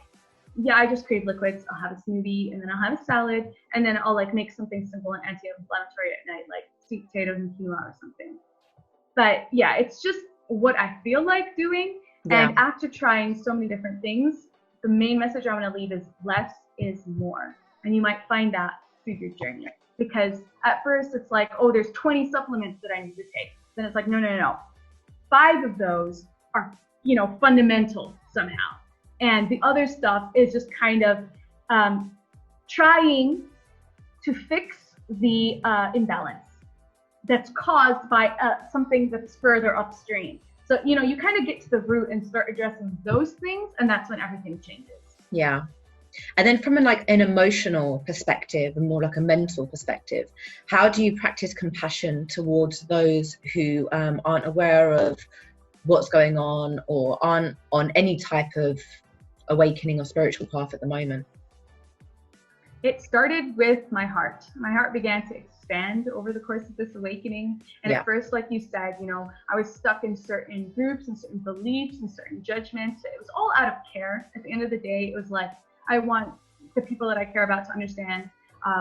Speaker 2: yeah, I just crave liquids. I'll have a smoothie and then I'll have a salad and then I'll like make something simple and anti-inflammatory at night, like sweet potatoes and quinoa or something. But yeah, it's just what I feel like doing.
Speaker 1: Yeah.
Speaker 2: And after trying so many different things, the main message I want to leave is less is more. And you might find that through your journey. Because at first it's like, oh, there's 20 supplements that I need to take. Then it's like, no. 5 of those are, fundamental somehow. And the other stuff is just kind of trying to fix the imbalance that's caused by something that's further upstream. So, you kind of get to the root and start addressing those things, and that's when everything changes.
Speaker 1: Yeah. And then from an emotional perspective and more like a mental perspective, how do you practice compassion towards those who aren't aware of what's going on or aren't on any type of awakening or spiritual path at the moment?
Speaker 2: It started with my heart. My heart began to expand over the course of this awakening. And At first, like you said, I was stuck in certain groups and certain beliefs and certain judgments. It was all out of care. At the end of the day, it was like, I want the people that I care about to understand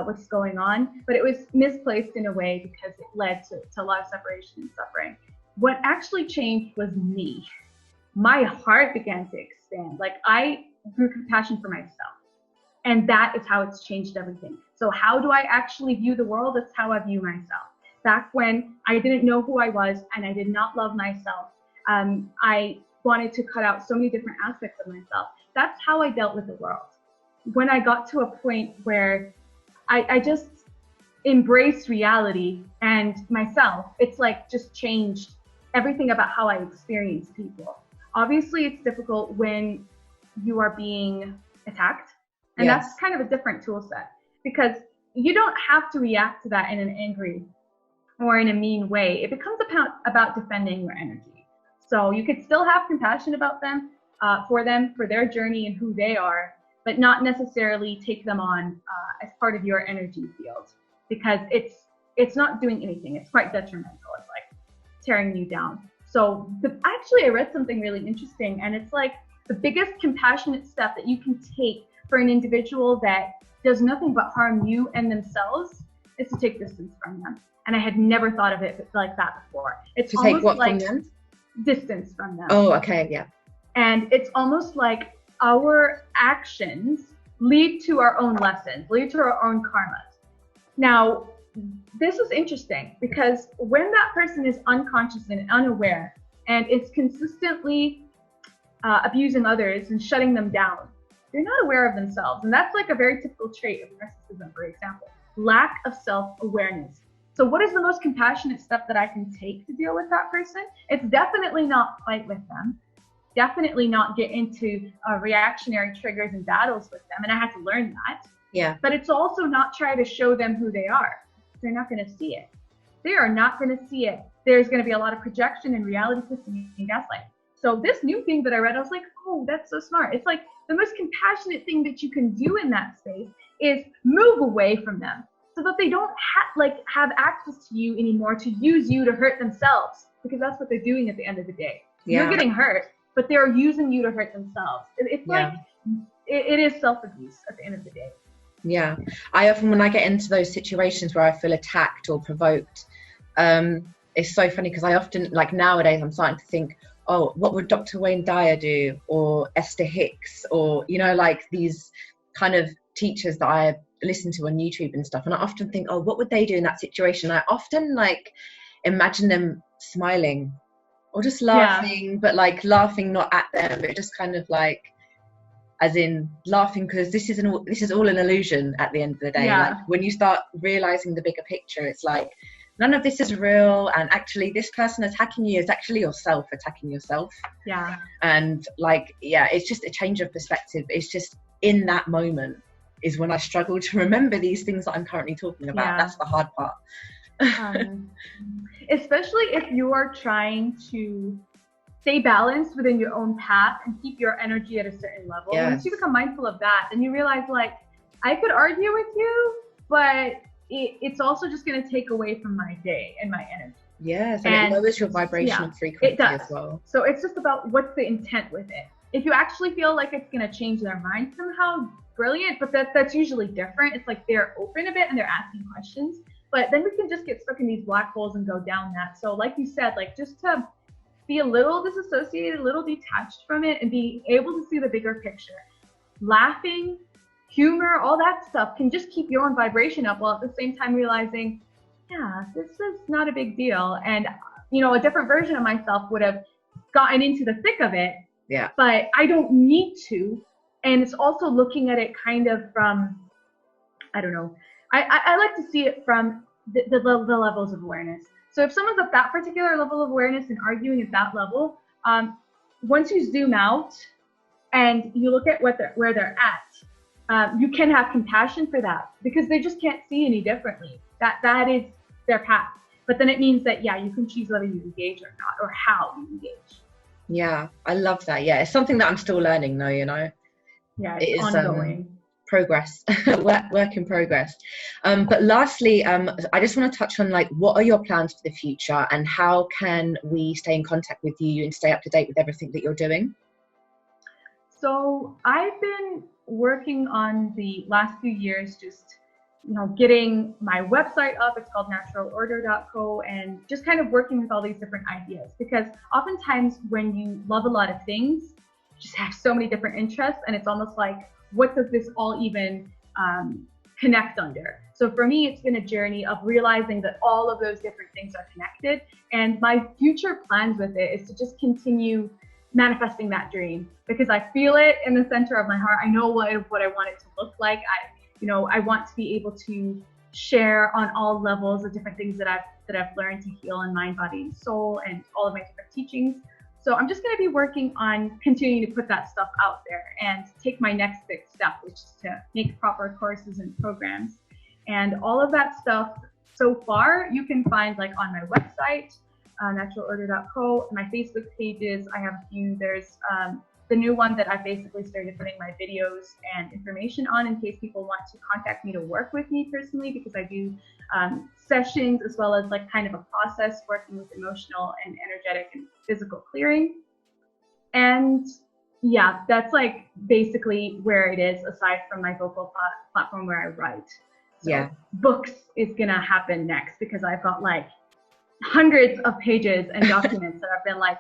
Speaker 2: what's going on. But it was misplaced in a way because it led to a lot of separation and suffering. What actually changed was me. My heart began to expand. Like I grew compassion for myself. And that is how it's changed everything. So how do I actually view the world? That's how I view myself. Back when I didn't know who I was and I did not love myself, I wanted to cut out so many different aspects of myself. That's how I dealt with the world. When I got to a point where I just embraced reality and myself, it's like just changed everything about how I experience people. Obviously, it's difficult when you are being attacked. And That's kind of a different tool set because you don't have to react to that in an angry or in a mean way. It becomes about defending your energy. So you could still have compassion about them, for their journey and who they are, but not necessarily take them on as part of your energy field because it's not doing anything. It's quite detrimental. It's like tearing you down. So actually, I read something really interesting, and it's like the biggest compassionate step that you can take for an individual that does nothing but harm you and themselves is to take distance from them. And I had never thought of it like that before. It's
Speaker 1: to
Speaker 2: almost
Speaker 1: take what
Speaker 2: like
Speaker 1: from them?
Speaker 2: Distance from them.
Speaker 1: Oh, okay, yeah.
Speaker 2: And it's almost like our actions lead to our own lessons, lead to our own karmas. Now, this is interesting because when that person is unconscious and unaware and is consistently abusing others and shutting them down, they're not aware of themselves. And that's like a very typical trait of narcissism, for example, lack of self-awareness. So what is the most compassionate step that I can take to deal with that person? It's definitely not fight with them. Definitely not get into reactionary triggers and battles with them. And I had to learn that.
Speaker 1: Yeah.
Speaker 2: But it's also not try to show them who they are. They're not going to see it. They are not going to see it. There's going to be a lot of projection and reality twisting and gaslighting. So this new thing that I read, I was like, oh, that's so smart. It's like the most compassionate thing that you can do in that space is move away from them so that they don't have access to you anymore to use you to hurt themselves, because that's what they're doing at the end of the day. Yeah. You're getting hurt, but they're using you to hurt themselves. It's like it is self-abuse at the end of the day.
Speaker 1: Yeah. I often, when I get into those situations where I feel attacked or provoked, it's so funny because I often, like nowadays, I'm starting to think, oh, what would Dr. Wayne Dyer do? Or Esther Hicks? Or, like these kind of teachers that I listen to on YouTube and stuff, and I often think, oh, what would they do in that situation? I often like imagine them smiling or just laughing, but like laughing not at them, but just kind of like, as in laughing because this is all an illusion at the end of the day. Like when you start realizing the bigger picture, it's like none of this is real, and actually this person attacking you is actually yourself attacking yourself. And like, it's just a change of perspective. It's just in that moment is when I struggle to remember these things that I'm currently talking about. That's the hard part.
Speaker 2: Especially if you are trying to stay balanced within your own path and keep your energy at a certain level. Once you become mindful of that, then you realize, like, I could argue with you, but it's also just going to take away from my day and my energy. And it lowers your vibrational frequency as well. So it's just about what's the intent with it. If you actually feel like it's going to change their mind somehow, brilliant, but that's usually different. It's like they're open a bit and they're asking questions, but then we can just get stuck in these black holes and go down that. So like you said, like just to be a little disassociated, a little detached from it, and be able to see the bigger picture. Laughing, humor, all that stuff can just keep your own vibration up, while at the same time realizing, this is not a big deal. And, a different version of myself would have gotten into the thick of it, but I don't need to. And it's also looking at it kind of from, I don't know, I like to see it from the levels of awareness. So if someone's at that particular level of awareness and arguing at that level, once you zoom out and you look at where they're at, you can have compassion for that, because they just can't see any differently. That is their path. But then it means that, you can choose whether you engage or not, or how you engage. Yeah, I love that. Yeah, it's something that I'm still learning though, Yeah, it's ongoing. Progress, work in progress. But lastly, I just want to touch on, like, what are your plans for the future, and how can we stay in contact with you and stay up to date with everything that you're doing? So I've been working on the last few years, just getting my website up. It's called naturalorder.co, and just kind of working with all these different ideas, because oftentimes when you love a lot of things, you just have so many different interests, and it's almost like, what does this all even connect under? So for me, it's been a journey of realizing that all of those different things are connected. And my future plans with it is to just continue manifesting that dream, because I feel it in the center of my heart. I know what I want it to look like. I want to be able to share on all levels of different things that I've learned to heal in mind, body, and soul, and all of my different teachings. So I'm just going to be working on continuing to put that stuff out there and take my next big step, which is to make proper courses and programs. And all of that stuff so far you can find, like, on my website, naturalorder.co, my Facebook pages. I have a few. There's the new one that I basically started putting my videos and information on, in case people want to contact me to work with me personally, because I do sessions, as well as like kind of a process working with emotional and energetic and physical clearing. And that's like basically where it is, aside from my vocal platform where I write. So books is gonna happen next, because I've got like hundreds of pages and documents that I've been like,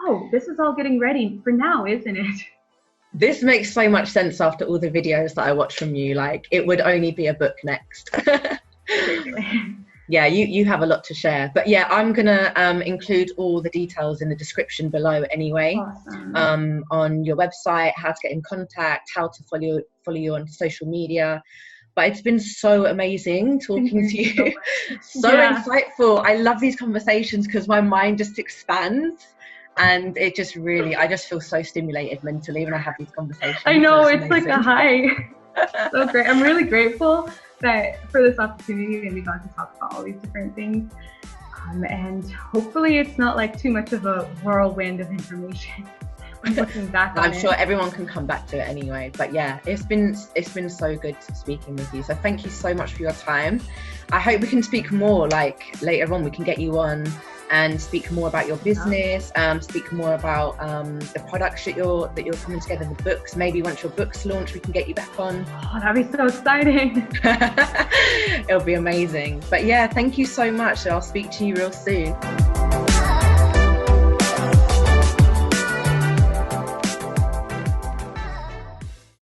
Speaker 2: oh, this is all getting ready for now, isn't it? This makes so much sense after all the videos that I watch from you. Like, it would only be a book next. You have a lot to share. But I'm gonna include all the details in the description below anyway. Awesome. On your website, how to get in contact, how to follow you on social media. But it's been so amazing talking to you. So insightful. I love these conversations because my mind just expands. And it just really, I just feel so stimulated mentally when I have these conversations. I know, it's like a high. So great. I'm really grateful for this opportunity that we got to talk about all these different things. And hopefully it's not like too much of a whirlwind of information. I'm looking back on I'm sure everyone can come back to it anyway. But it's been so good speaking with you. So thank you so much for your time. I hope we can speak more, like later on we can get you on and speak more about your business, speak more about the products that you're coming together, the books. Maybe once your book's launched, we can get you back on. Oh, that'd be so exciting. It'll be amazing. But thank you so much. I'll speak to you real soon.